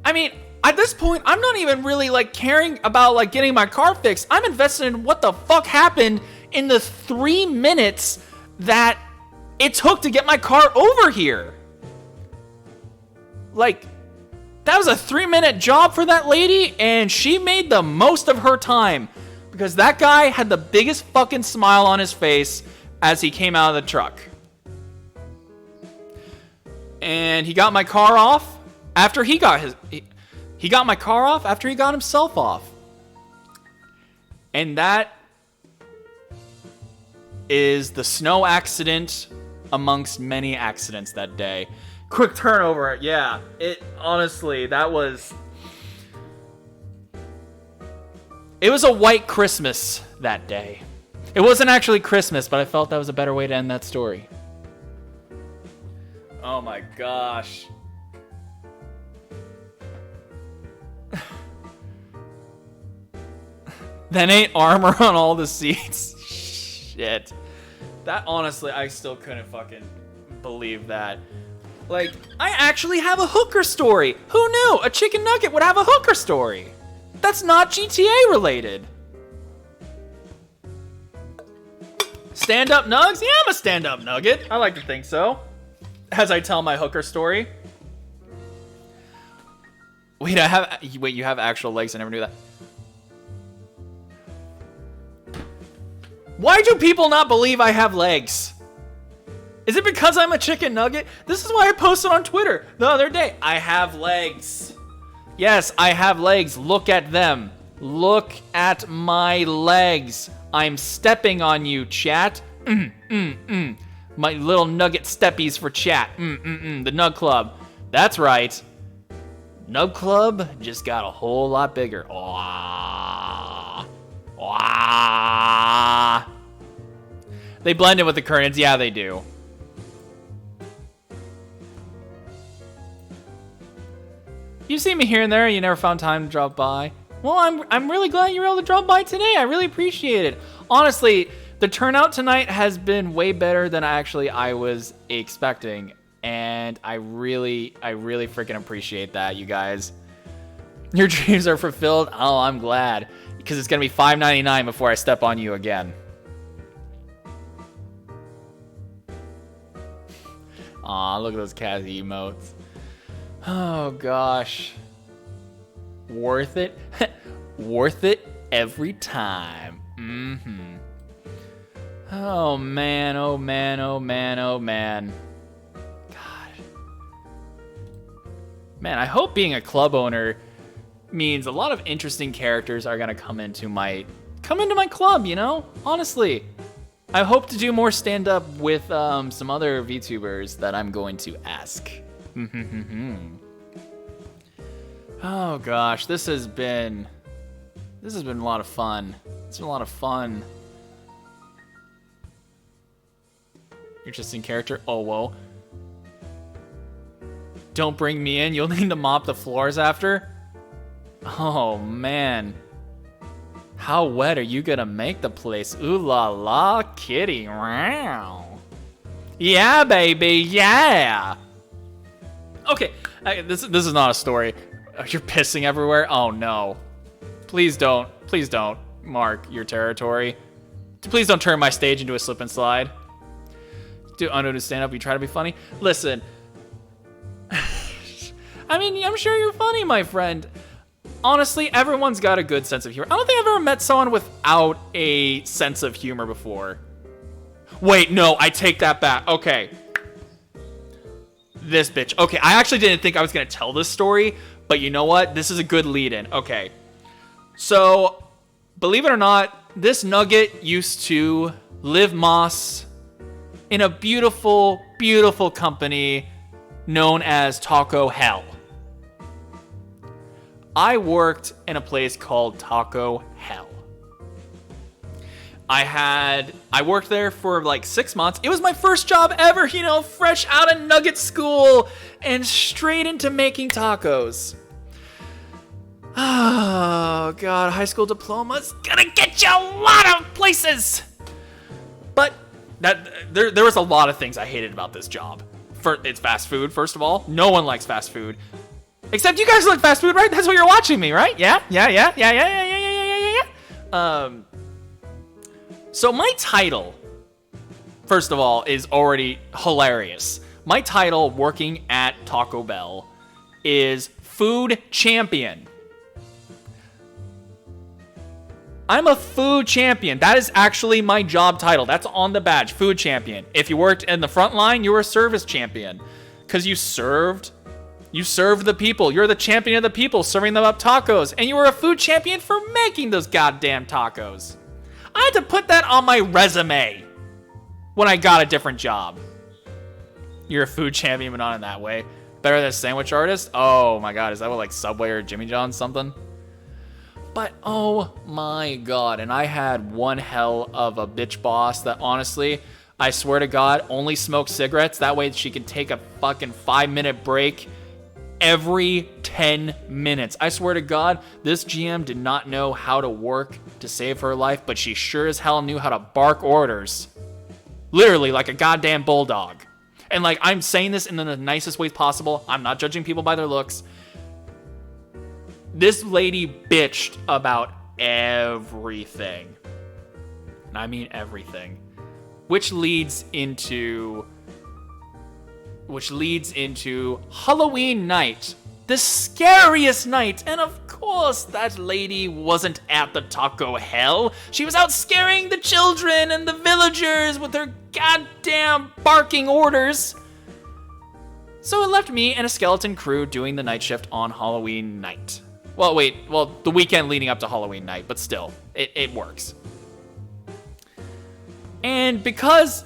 I mean, at this point, I'm not even really, like, caring about, like, getting my car fixed. I'm invested in what the fuck happened in the 3 minutes that it took to get my car over here. Like, that was a 3-minute job for that lady, and she made the most of her time. Because that guy had the biggest fucking smile on his face as he came out of the truck. And he got my car off after he got he got my car off after he got himself off. And that is the snow accident amongst many accidents that day. Quick turnover, yeah. Honestly, that was... It was a white Christmas that day. It wasn't actually Christmas, but I felt that was a better way to end that story. Oh my gosh. That ain't armor on all the seats. Shit. That honestly, I still couldn't fucking believe that. Like, I actually have a hooker story. Who knew a chicken nugget would have a hooker story? That's not GTA related. Stand-up nugs? Yeah, I'm a stand-up nugget. I like to think so. As I tell my hooker story. Wait, you have actual legs? I never knew that. Why do people not believe I have legs? Is it because I'm a chicken nugget? This is why I posted on Twitter the other day. I have legs. Yes, I have legs. Look at them. Look at my legs. I'm stepping on you, chat. My little nugget steppies for chat. The Nug Club. That's right. Nug Club just got a whole lot bigger. They blend in with the curtains. Yeah, they do. You see me here and there, you never found time to drop by. Well, I'm really glad you were able to drop by today. I really appreciate it. Honestly, the turnout tonight has been way better than I was expecting. And I really freaking appreciate that, you guys. Your dreams are fulfilled. Oh, I'm glad. Because it's going to be $5.99 before I step on you again. Aw, look at those Kazzy emotes. Oh, gosh. Worth it? Worth it every time. Oh, man, oh, man, oh, man, oh, man. God. Man, I hope being a club owner means a lot of interesting characters are going to come into my club, you know? Honestly. I hope to do more stand-up with some other VTubers that I'm going to ask. Oh gosh, this has been This has been a lot of fun. It's been a lot of fun. Interesting character. Oh, whoa. Don't bring me in. You'll need to mop the floors after. Oh, man. How wet are you gonna make the place? Ooh la la, kitty. Wow. Yeah, baby. Yeah. Okay. This is not a story. You're pissing everywhere. Oh, no. Please don't. Please don't mark your territory. Please don't turn my stage into a slip and slide. Do I know to stand up? You try to be funny? Listen. I mean, I'm sure you're funny, my friend. Honestly, everyone's got a good sense of humor. I don't think I've ever met someone without a sense of humor before. Wait, no, I take that back. Okay. This bitch. Okay, I actually didn't think I was going to tell this story, but you know what? This is a good lead-in. Okay. So, believe it or not, this Nugget used to live moss in a beautiful, beautiful company known as Taco Hell. I worked in a place called Taco Hell. I worked there for like 6 months. It was my first job ever, you know, fresh out of Nugget school and straight into making tacos. Oh, God, high school diploma's gonna get you a lot of places. But there was a lot of things I hated about this job. It's fast food, first of all. No one likes fast food. Except you guys like fast food, right? That's why you're watching me, right? Yeah. So my title, first of all, is already hilarious. My title working at Taco Bell is Food Champion. I'm a food champion. That is actually my job title. That's on the badge, food champion. If you worked in the front line, you were a service champion. Because you served the people. You're the champion of the people, serving them up tacos. And you were a food champion for making those goddamn tacos. I had to put that on my resume when I got a different job. You're a food champion, but not in that way. Better than a sandwich artist? Oh my God, is that what, like Subway or Jimmy John's something? But oh my God, and I had one hell of a bitch boss that honestly, I swear to God, only smoked cigarettes. That way she could take a fucking 5-minute break every 10 minutes. I swear to God, this GM did not know how to work to save her life, but she sure as hell knew how to bark orders. Literally like a goddamn bulldog. And like, I'm saying this in the nicest ways possible. I'm not judging people by their looks. This lady bitched about everything. And I mean everything. Which leads into Halloween night. The scariest night. And of course, that lady wasn't at the Taco Hell. She was out scaring the children and the villagers with her goddamn barking orders. So it left me and a skeleton crew doing the night shift on Halloween night. Well, the weekend leading up to Halloween night, but still, it works. And because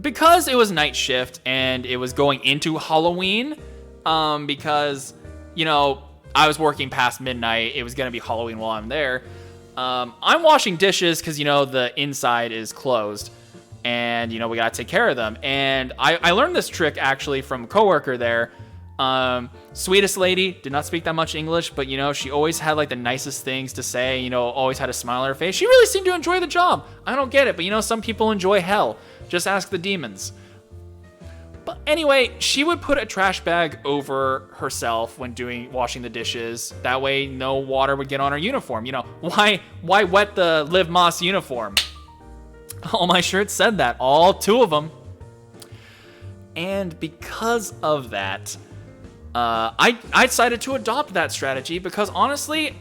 it was night shift and it was going into Halloween, because, you know, I was working past midnight, it was going to be Halloween while I'm there, I'm washing dishes because, you know, the inside is closed and, you know, we got to take care of them. And I learned this trick actually from a coworker there. Sweetest lady, did not speak that much English, but you know, she always had like the nicest things to say, you know, always had a smile on her face. She really seemed to enjoy the job. I don't get it, but you know, some people enjoy hell. Just ask the demons. But anyway, she would put a trash bag over herself when washing the dishes. That way no water would get on her uniform. You know, why wet the Live Moss uniform? All my shirts said that, all 2 of them. And because of that, I decided to adopt that strategy because honestly,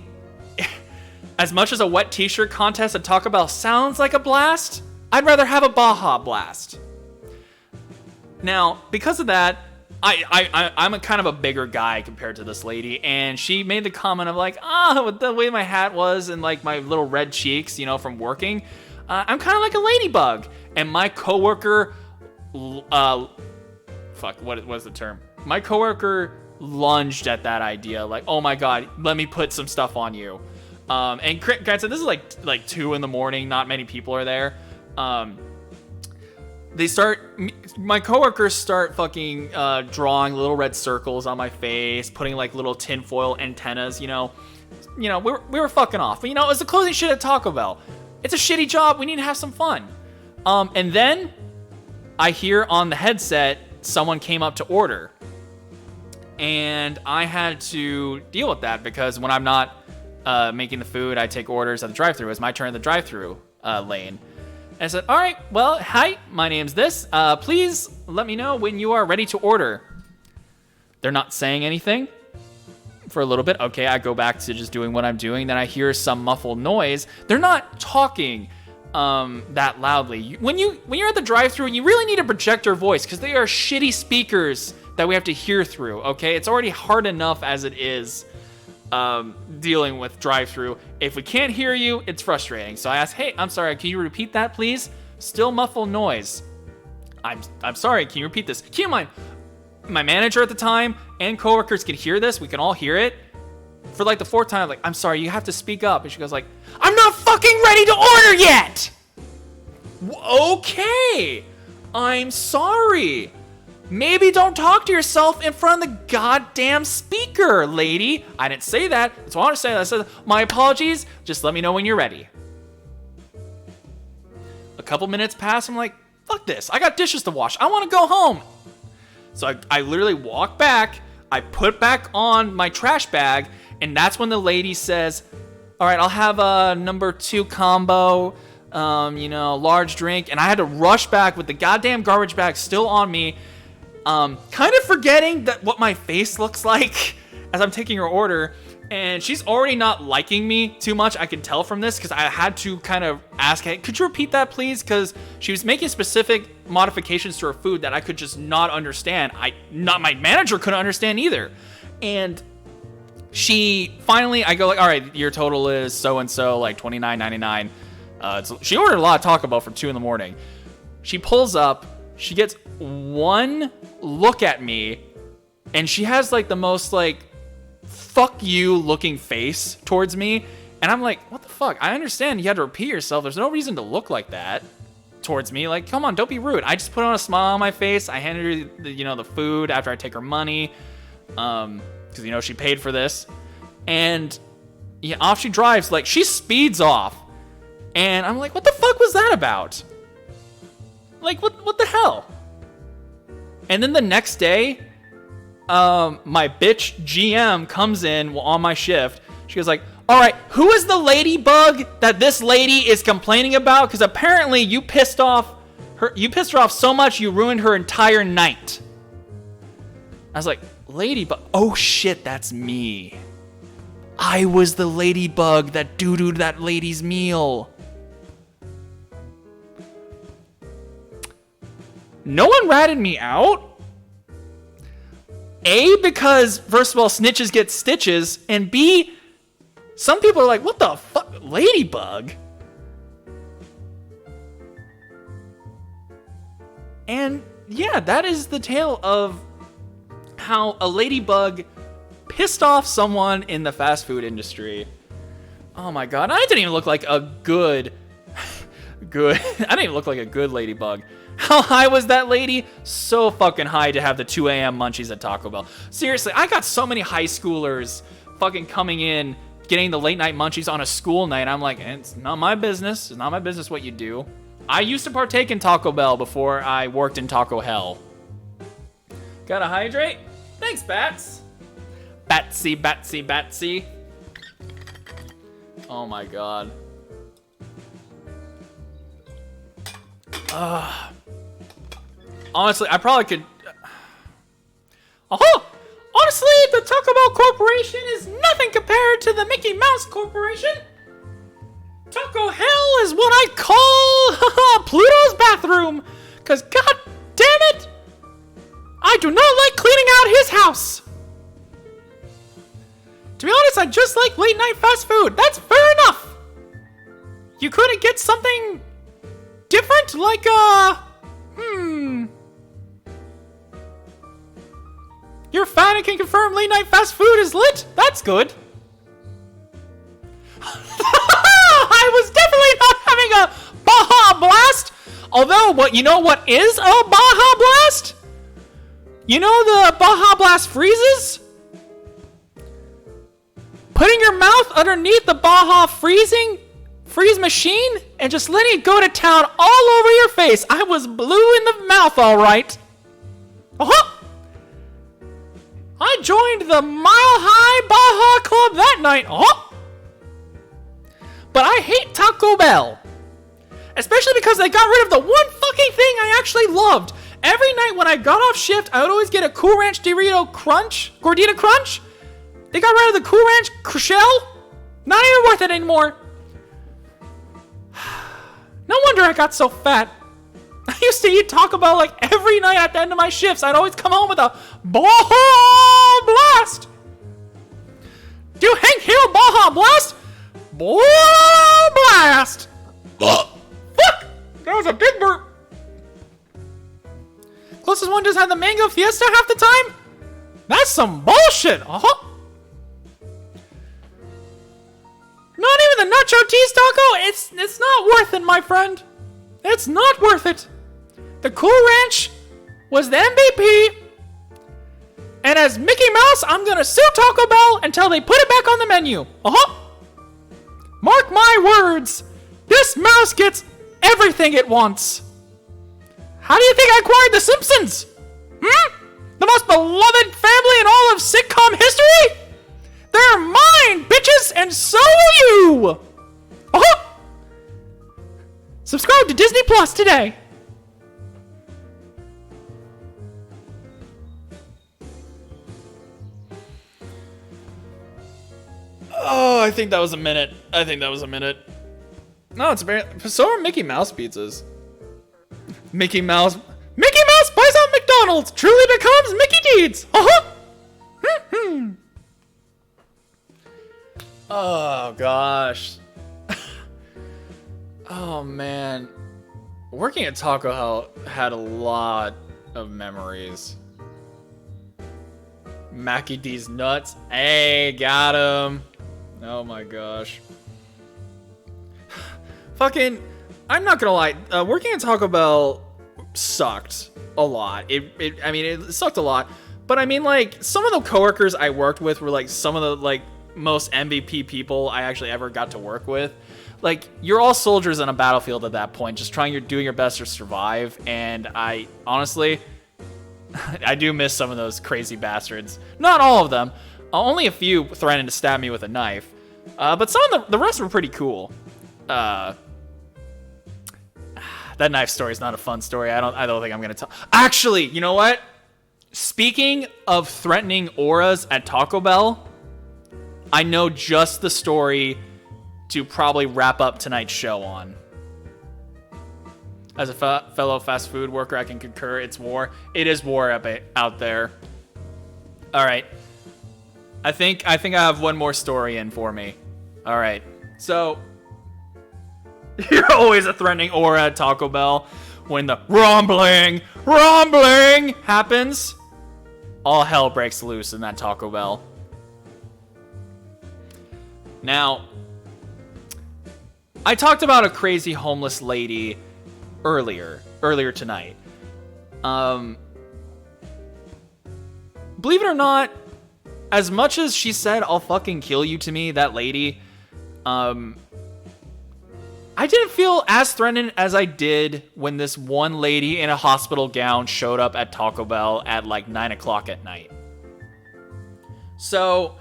as much as a wet t-shirt contest at Taco Bell sounds like a blast, I'd rather have a Baja Blast. Now, because of that, I'm a kind of a bigger guy compared to this lady, and she made the comment of like, with the way my hat was and like my little red cheeks, you know, from working, I'm kind of like a ladybug. And my coworker, what was the term? My coworker lunged at that idea. Like, oh my god, let me put some stuff on you. And granted, this is like 2 in the morning. Not many people are there. My coworkers start fucking drawing little red circles on my face, putting like little tinfoil antennas. We were fucking off. But it was the closing shit at Taco Bell. It's a shitty job. We need to have some fun. And then I hear on the headset someone came up to order, and I had to deal with that because when I'm not making the food, I take orders at the drive-thru. It was my turn at the drive-thru lane. And I said, all right, well, hi, my name's this. Please let me know when you are ready to order. They're not saying anything for a little bit. Okay, I go back to just doing what I'm doing. Then I hear some muffled noise. They're not talking that loudly. When you're at the drive-thru, you really need to project your voice because they are shitty speakers that we have to hear through, okay? It's already hard enough as it is dealing with drive-thru. If we can't hear you, it's frustrating. So I asked, hey, I'm sorry, can you repeat that, please? Still muffled noise. I'm sorry, can you repeat this? Keep in mind, my manager at the time and coworkers could hear this. We can all hear it. For like the 4th time, I'm like, I'm sorry, you have to speak up. And she goes like, I'm not fucking ready to order yet! Okay, I'm sorry. Maybe don't talk to yourself in front of the goddamn speaker, lady. I didn't say that. That's what I want to say. I said, my apologies. Just let me know when you're ready. A couple minutes pass. I'm like, fuck this. I got dishes to wash. I want to go home. So I literally walk back. I put back on my trash bag. And that's when the lady says, all right, I'll have a number 2 combo, large drink. And I had to rush back with the goddamn garbage bag still on me. Kind of forgetting that what my face looks like as I'm taking her order. And she's already not liking me too much. I can tell from this because I had to kind of ask, hey, could you repeat that, please? Because she was making specific modifications to her food that I could just not understand. My manager couldn't understand either. And she finally, I go like, all right, your total is so-and-so, like $29.99. She ordered a lot of Taco Bell for 2 in the morning. She pulls up. She gets one look at me, and she has like the most like fuck you looking face towards me. And I'm like, what the fuck? I understand you had to repeat yourself. There's no reason to look like that towards me. Like, come on, don't be rude. I just put on a smile on my face. I handed her the food after I take her money. Because, she paid for this. And yeah, off she drives. Like, she speeds off. And I'm like, what the fuck was that about? Like, what the hell? And then the next day, my bitch GM comes in on my shift. She goes like, all right, who is the ladybug that this lady is complaining about? Because apparently you pissed her off so much you ruined her entire night. I was like, ladybug? Oh shit, that's me. I was the ladybug that doo-dooed that lady's meal. No one ratted me out. A, because, first of all, snitches get stitches. And B, some people are like, what the fuck? Ladybug? And yeah, that is the tale of how a ladybug pissed off someone in the fast food industry. Oh my god, I didn't even look like a good... I didn't even look like a good ladybug. How high was that lady? So fucking high to have the 2 a.m. munchies at Taco Bell. Seriously, I got so many high schoolers fucking coming in, getting the late night munchies on a school night. I'm like, it's not my business. It's not my business what you do. I used to partake in Taco Bell before I worked in Taco Hell. Gotta hydrate? Thanks, Bats. Batsy, Batsy, Batsy. Oh my god. Honestly, I probably could... Honestly, the Taco Bell Corporation is nothing compared to the Mickey Mouse Corporation. Taco Hell is what I call Pluto's bathroom. Because, god damn it, I do not like cleaning out his house. To be honest, I just like late night fast food. That's fair enough. You couldn't get something different? Like, You're fat and can confirm late night fast food is lit. That's good. I was definitely not having a Baja Blast. Although, you know what is a Baja Blast? You know the Baja Blast freezes? Putting your mouth underneath the Baja freeze machine and just letting it go to town all over your face. I was blue in the mouth, all right. I joined the Mile High Baja Club that night. But I hate Taco Bell. Especially because they got rid of the one fucking thing I actually loved. Every night when I got off shift, I would always get a Cool Ranch Gordita Crunch. They got rid of the Cool Ranch shell. Not even worth it anymore. No wonder I got so fat. I used to eat Taco Bell like every night at the end of my shifts. I'd always come home with a Baja Blast. Do Hank Hill Baja Blast? Baja Blast. Fuck! That was a big burp. Closest one just had the mango fiesta half the time? That's some bullshit. Not even the nacho cheese taco? It's not worth it, my friend. It's not worth it. The Cool Ranch was the MVP. And as Mickey Mouse, I'm gonna sue Taco Bell until they put it back on the menu. Mark my words. This mouse gets everything it wants. How do you think I acquired The Simpsons? The most beloved family in all of sitcom history? They're mine, bitches, and so are you! Subscribe to Disney Plus today. Oh, I think that was a minute. No, it's very. So are Mickey Mouse pizzas. Mickey Mouse buys out McDonald's, truly becomes Mickey Deeds. Oh gosh. Oh man. Working at Taco Hell had a lot of memories. Mackie D's nuts. Hey, got him. Oh my gosh. Fucking, I'm not gonna lie. Working at Taco Bell sucked a lot. It sucked a lot. But I mean, like, some of the coworkers I worked with were like some of the like most MVP people I actually ever got to work with. Like, you're all soldiers on a battlefield at that point, just doing your best to survive. And I honestly, I do miss some of those crazy bastards. Not all of them. Only a few threatened to stab me with a knife. But some of the rest were pretty cool. That knife story is not a fun story. I don't think I'm gonna tell. Actually, you know what? Speaking of threatening auras at Taco Bell, I know just the story to probably wrap up tonight's show on. As a fellow fast food worker, I can concur. It's war. It is war out there. All right. I think I have one more story in for me. All right. So you're always a threatening aura at Taco Bell. When the rumbling happens, all hell breaks loose in that Taco Bell. Now, I talked about a crazy homeless lady earlier tonight. Believe it or not, as much as she said, "I'll fucking kill you" to me, that lady, I didn't feel as threatened as I did when this one lady in a hospital gown showed up at Taco Bell at like 9 o'clock at night. So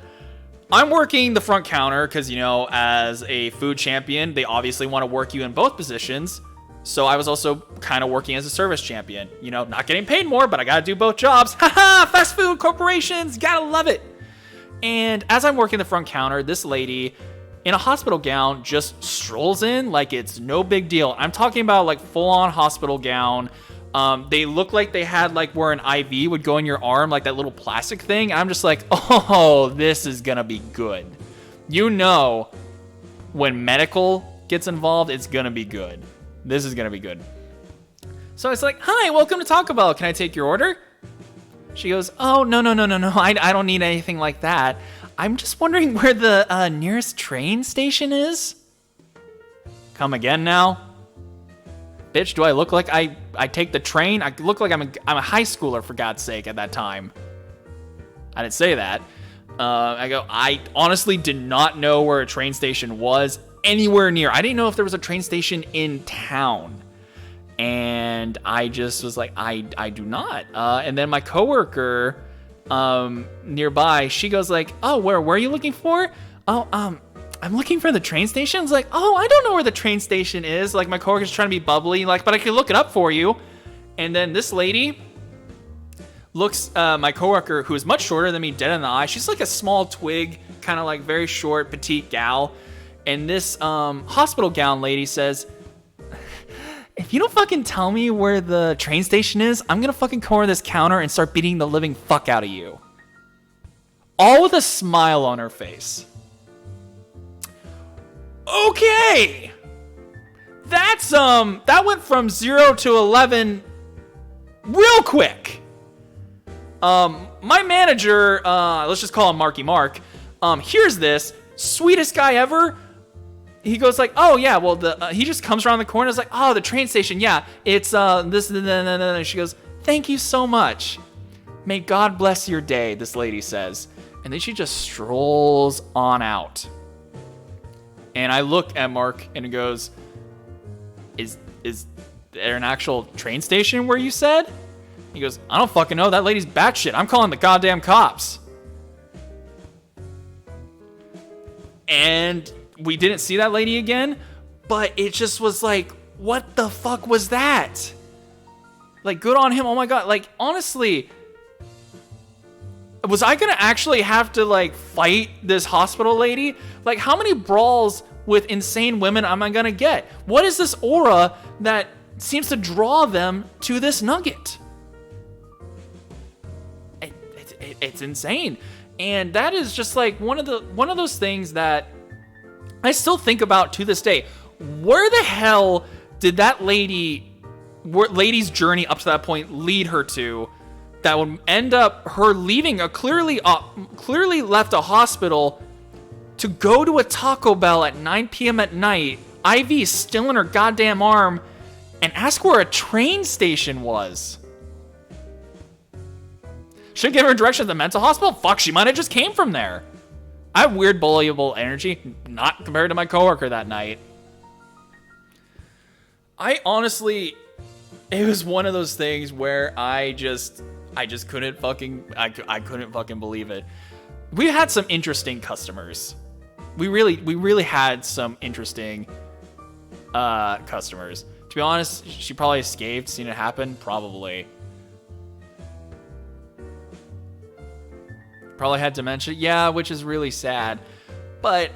I'm working the front counter because, you know, as a food champion, they obviously want to work you in both positions. So I was also kind of working as a service champion. You know, not getting paid more, but I got to do both jobs. Haha, fast food corporations, gotta love it. And as I'm working the front counter, this lady in a hospital gown just strolls in like it's no big deal. I'm talking about like full-on hospital gown. They look like they had like where an IV would go in your arm, like that little plastic thing. I'm just like, oh, this is gonna be good. You know, when medical gets involved, it's gonna be good. This is gonna be good. So it's like, hi, welcome to Taco Bell. Can I take your order? She goes, oh, no. I don't need anything like that. I'm just wondering where the nearest train station is. Come again now? Bitch, do I look like I take the train? I look like I'm a high schooler, for God's sake, at that time. I didn't say that. I go, I honestly did not know where a train station was anywhere near. I didn't know if there was a train station in town. And I just was like, I do not. And then my coworker nearby, she goes like, oh, where are you looking for? Oh, I'm looking for the train station. It's like, oh, I don't know where the train station is. Like, my coworker's trying to be bubbly, like, but I can look it up for you. And then this lady looks my coworker, who is much shorter than me, dead in the eye. She's like a small twig, kind of like very short, petite gal. And this hospital gown lady says, if you don't fucking tell me where the train station is, I'm gonna fucking come over to this counter and start beating the living fuck out of you. All with a smile on her face. Okay! That's, that went from 0 to 11 real quick. My manager, let's just call him Marky Mark, here's this, sweetest guy ever. He goes like, oh yeah, well, he just comes around the corner, is like, oh, the train station, yeah, it's, this, and she goes, thank you so much. May God bless your day, this lady says. And then she just strolls on out. And I look at Mark and it goes, is there an actual train station where you said? He goes, I don't fucking know. That lady's batshit. I'm calling the goddamn cops. And we didn't see that lady again, but it just was like, what the fuck was that? Like, good on him. Oh my God. Like, honestly, was I gonna actually have to, like, fight this hospital lady? Like, how many brawls with insane women am I gonna get? What is this aura that seems to draw them to this Nugget? It's insane. And that is just like one of those things that I still think about to this day. Where the hell did that lady's journey up to that point lead her to, that would end up her leaving a clearly left a hospital to go to a Taco Bell at 9 p.m. at night, IV still in her goddamn arm, and ask where a train station was? Should give her directions to the mental hospital? Fuck, she might have just came from there. I have weird bullyable energy, not compared to my coworker that night. I honestly, it was one of those things where I just couldn't fucking, I couldn't fucking believe it. We had some interesting customers. We really had some interesting customers. To be honest, she probably escaped, seen it happen, probably. Probably had dementia, yeah, which is really sad. But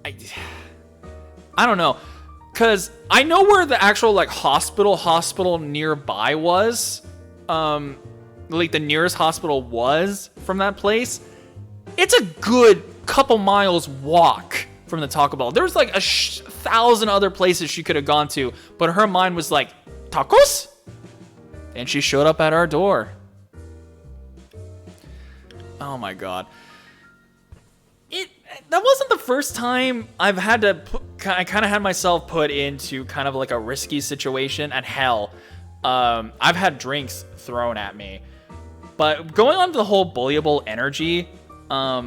I don't know, cause I know where the actual like hospital nearby was. Like the nearest hospital was from that place. It's a good couple miles walk from the Taco Bell. There was like 1,000 other places she could have gone to, but her mind was like, tacos? And she showed up at our door. Oh my God. That wasn't the first time I've had to I kind of had myself put into kind of like a risky situation. And hell, I've had drinks thrown at me. But going on to the whole bullyable energy, oh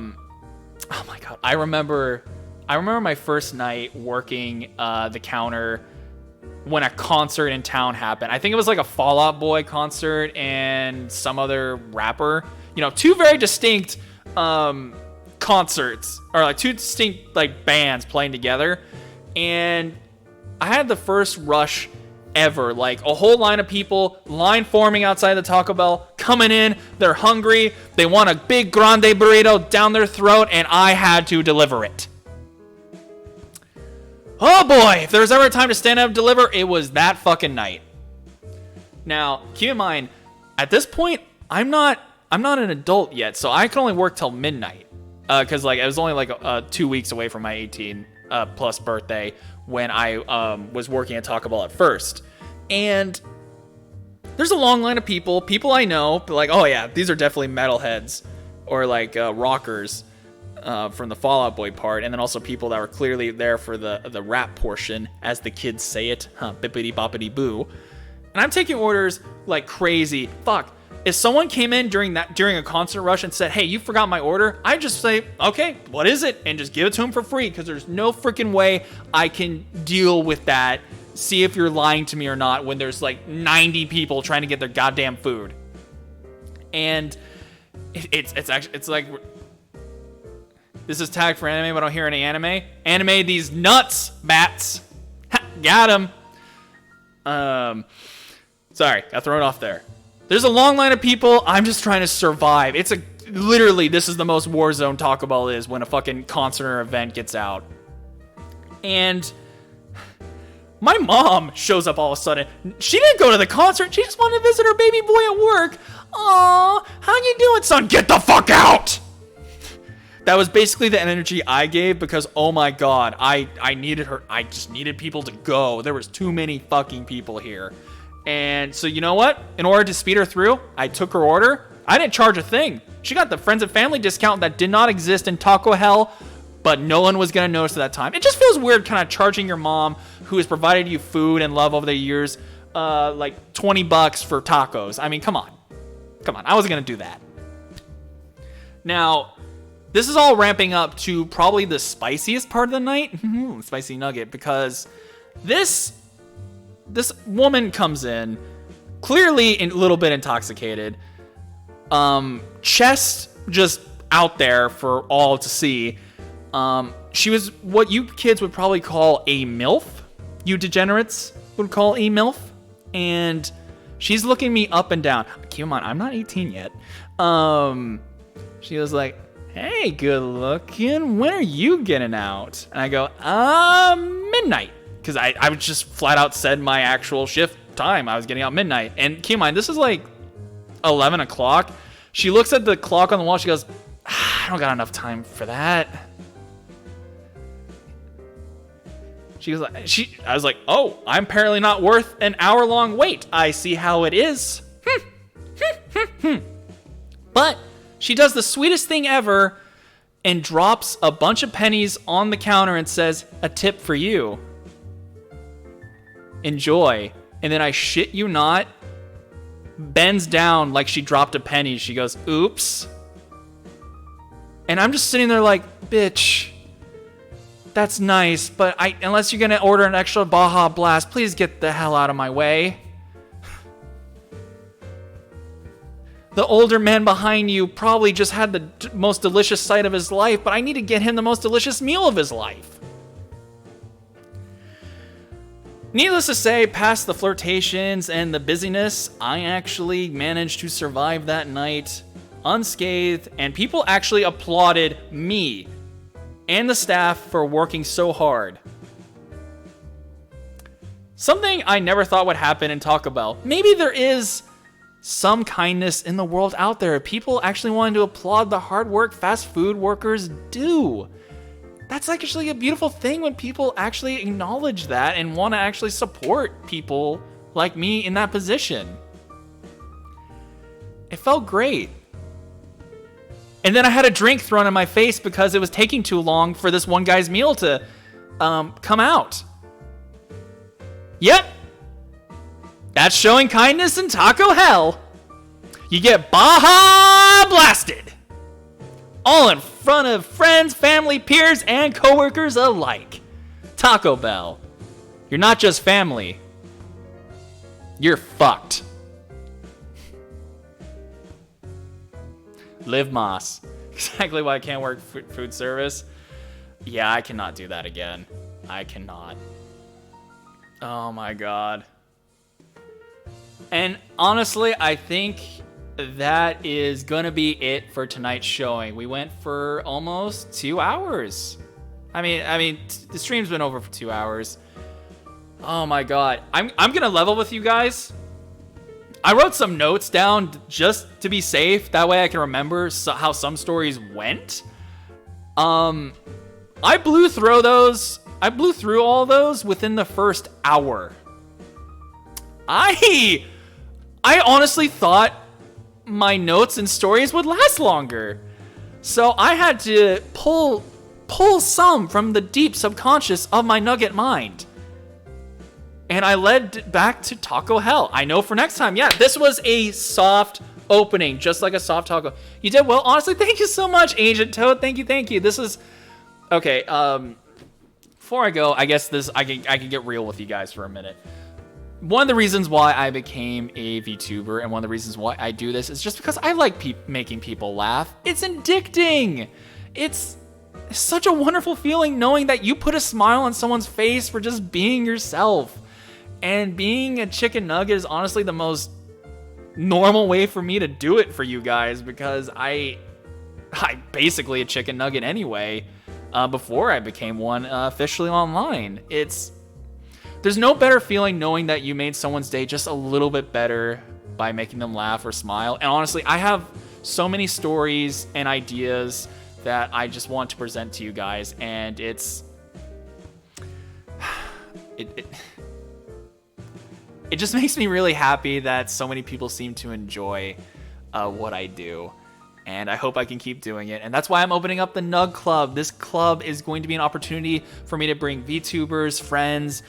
my God, I remember my first night working the counter when a concert in town happened. I think it was like a Fall Out Boy concert and some other rapper. You know, two very distinct concerts, or like two distinct like bands playing together. And I had the first rush ever, like a whole line of people, line forming outside the Taco Bell, coming in, they're hungry, they want a big grande burrito down their throat, and I had to deliver it. Oh boy, if there was ever a time to stand up and deliver, it was that fucking night. Now, keep in mind, at this point, I'm not an adult yet, so I can only work till midnight. Because like I was only like 2 weeks away from my 18 plus birthday when I was working at Taco Bell at first. And there's a long line of people I know, like, oh yeah, these are definitely metalheads or like rockers from the Fall Out Boy part, and then also people that were clearly there for the rap portion, as the kids say it, bippity boppity boo. And I'm taking orders like crazy. Fuck. If someone came in during a concert rush and said, hey, you forgot my order, I'd just say, okay, what is it? And just give it to him for free, because there's no freaking way I can deal with that. See if you're lying to me or not when there's like 90 people trying to get their goddamn food. And it's like, this is tagged for anime, but I don't hear any anime. Anime these nuts, bats. Ha, got him. Sorry, got thrown off there. There's a long line of people. I'm just trying to survive. Literally, this is the most war zone Taco Bell is when a fucking concert or event gets out. And my mom shows up all of a sudden. She didn't go to the concert. She just wanted to visit her baby boy at work. Aw, how you doing, son? Get the fuck out! That was basically the energy I gave because, oh my god, I needed her. I just needed people to go. There was too many fucking people here. And so you know what? In order to speed her through, I took her order. I didn't charge a thing. She got the friends and family discount that did not exist in Taco Hell, but no one was going to notice at that time. It just feels weird kind of charging your mom, who has provided you food and love over the years, like $20 for tacos. I mean, come on. Come on. I wasn't going to do that. Now, this is all ramping up to probably the spiciest part of the night. Spicy nugget, because this woman comes in, clearly a little bit intoxicated, chest just out there for all to see. She was what you kids would probably call a MILF. You degenerates would call a MILF. And she's looking me up and down. Keep in mind, I'm not 18 yet. She was like, hey, good looking, when are you getting out? And I go, midnight. Because I was just flat out said my actual shift time. I was getting out midnight. And keep in mind, this is like 11 o'clock. She looks at the clock on the wall. She goes, I don't got enough time for that. She was like, I was like, oh, I'm apparently not worth an hour-long wait. I see how it is. But she does the sweetest thing ever and drops a bunch of pennies on the counter and says, a tip for you. Enjoy. And then I shit you not, bends down like she dropped a penny. She goes, oops. And I'm just sitting there like, bitch, that's nice, but unless you're gonna order an extra Baja Blast, please get the hell out of my way. The older man behind you probably just had the most delicious sight of his life, but I need to get him the most delicious meal of his life. Needless to say, past the flirtations and the busyness, I actually managed to survive that night unscathed, and people actually applauded me and the staff for working so hard. Something I never thought would happen in Taco Bell. Maybe there is some kindness in the world out there. People actually wanting to applaud the hard work fast food workers do. That's actually a beautiful thing when people actually acknowledge that and want to actually support people like me in that position. It felt great. And then I had a drink thrown in my face because it was taking too long for this one guy's meal to come out. Yep. That's showing kindness in Taco Hell. You get Baja Blasted. All in front of friends, family, peers, and coworkers alike. Taco Bell. You're not just family. You're fucked. Live Moss. Exactly why I can't work food service. Yeah, I cannot do that again. I cannot. Oh my god. And honestly, I think that is gonna be it for tonight's showing. We went for almost 2 hours. I mean, the stream's been over for 2 hours. Oh my god. I'm gonna level with you guys. I wrote some notes down just to be safe. That way I can remember how some stories went. I blew through all those within the first hour. I honestly thought my notes and stories would last longer. So I had to pull some from the deep subconscious of my Nugget mind. And I led back to Taco Hell. I know for next time. Yeah, this was a soft opening, just like a soft taco. You did well. Honestly, thank you so much, Agent Toad. Thank you. This is... Okay, before I go, I guess I can get real with you guys for a minute. One of the reasons why I became a VTuber and one of the reasons why I do this is just because I like making people laugh. It's addicting. It's such a wonderful feeling knowing that you put a smile on someone's face for just being yourself. And being a chicken nugget is honestly the most normal way for me to do it for you guys, because I basically a chicken nugget anyway, before I became one officially online. There's no better feeling knowing that you made someone's day just a little bit better by making them laugh or smile. And honestly, I have so many stories and ideas that I just want to present to you guys, and it just makes me really happy that so many people seem to enjoy what I do. And I hope I can keep doing it. And that's why I'm opening up the Nug Club. This club is going to be an opportunity for me to bring VTubers, friends,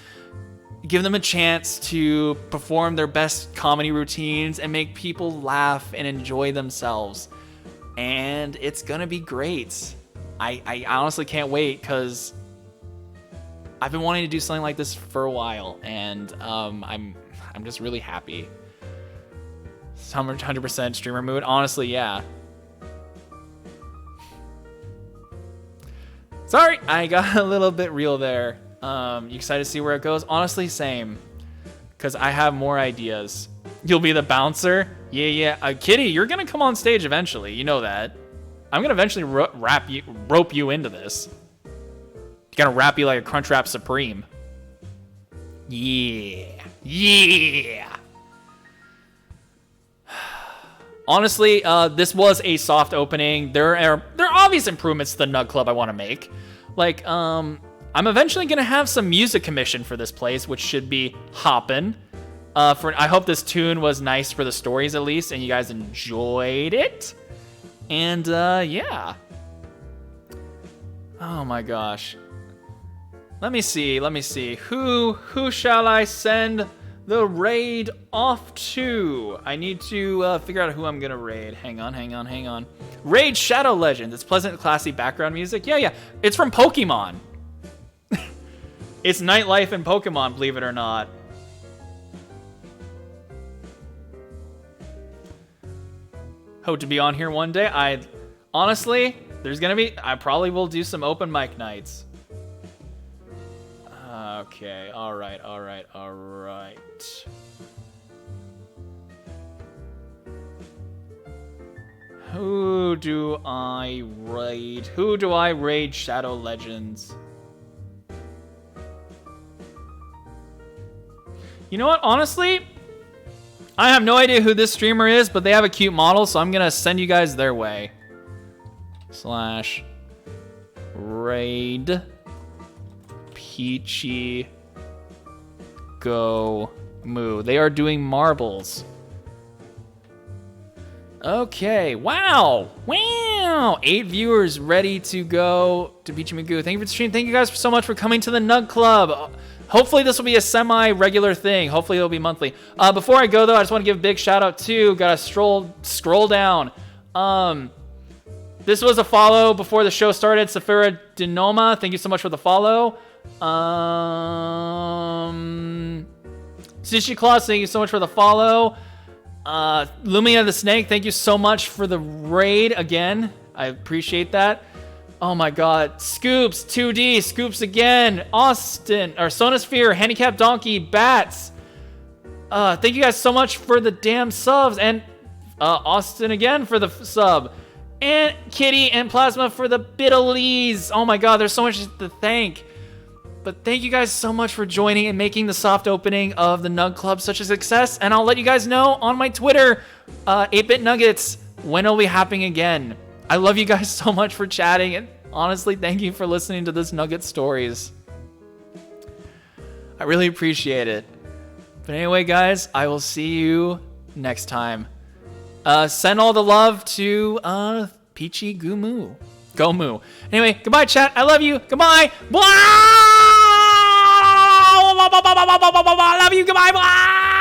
give them a chance to perform their best comedy routines and make people laugh and enjoy themselves. And it's gonna be great. I honestly can't wait, because I've been wanting to do something like this for a while, and I'm just really happy. 100% streamer mood. Honestly, yeah. Sorry, I got a little bit real there. You excited to see where it goes? Honestly, same. Because I have more ideas. You'll be the bouncer? Yeah. Kitty, you're going to come on stage eventually. You know that. I'm going to eventually rope you into this. Gonna wrap you like a Crunchwrap Supreme. Yeah. Honestly, this was a soft opening. There are obvious improvements to the Nug Club I want to make. Like, I'm eventually gonna have some music commission for this place, which should be hoppin'. I hope this tune was nice for the stories at least, and you guys enjoyed it. And yeah. Oh my gosh. Let me see. Who shall I send the raid off to? I need to figure out who I'm gonna raid. Hang on. Raid Shadow Legends. It's pleasant, classy background music. Yeah. It's from Pokemon. It's nightlife in Pokemon, believe it or not. Hope to be on here one day. Honestly, I probably will do some open mic nights. Okay, all right. Who do I raid Shadow Legends? You know what, honestly, I have no idea who this streamer is, but they have a cute model, so I'm gonna send you guys their way. /raid Peachy Go Moo. They are doing marbles. Okay, wow. 8 viewers ready to go to Peachy Magoo. Thank you for the stream. Thank you guys so much for coming to the Nug Club. Hopefully this will be a semi-regular thing. Hopefully it'll be monthly. Before I go though, I just want to give a big shout out to, gotta scroll down. This was a follow before the show started. Safira Dinoma, thank you so much for the follow. Sushi Claus, thank you so much for the follow. Lumia the Snake, thank you so much for the raid again. I appreciate that. Oh my god. Scoops, 2D, Scoops again. Austin, or Sonosphere, Handicapped Donkey, Bats. Thank you guys so much for the damn subs. And Austin again for the sub. And Kitty and Plasma for the Biddleys. Oh my god, there's so much to thank. But thank you guys so much for joining and making the soft opening of the Nug Club such a success. And I'll let you guys know on my Twitter, 8-Bit Nuggets, when it'll be happening again. I love you guys so much for chatting. And honestly, thank you for listening to this Nugget Stories. I really appreciate it. But anyway, guys, I will see you next time. Send all the love to Peachy Gomu. Gomu. Anyway, goodbye, chat. I love you. Goodbye. Blah! I love you. Goodbye. Blah!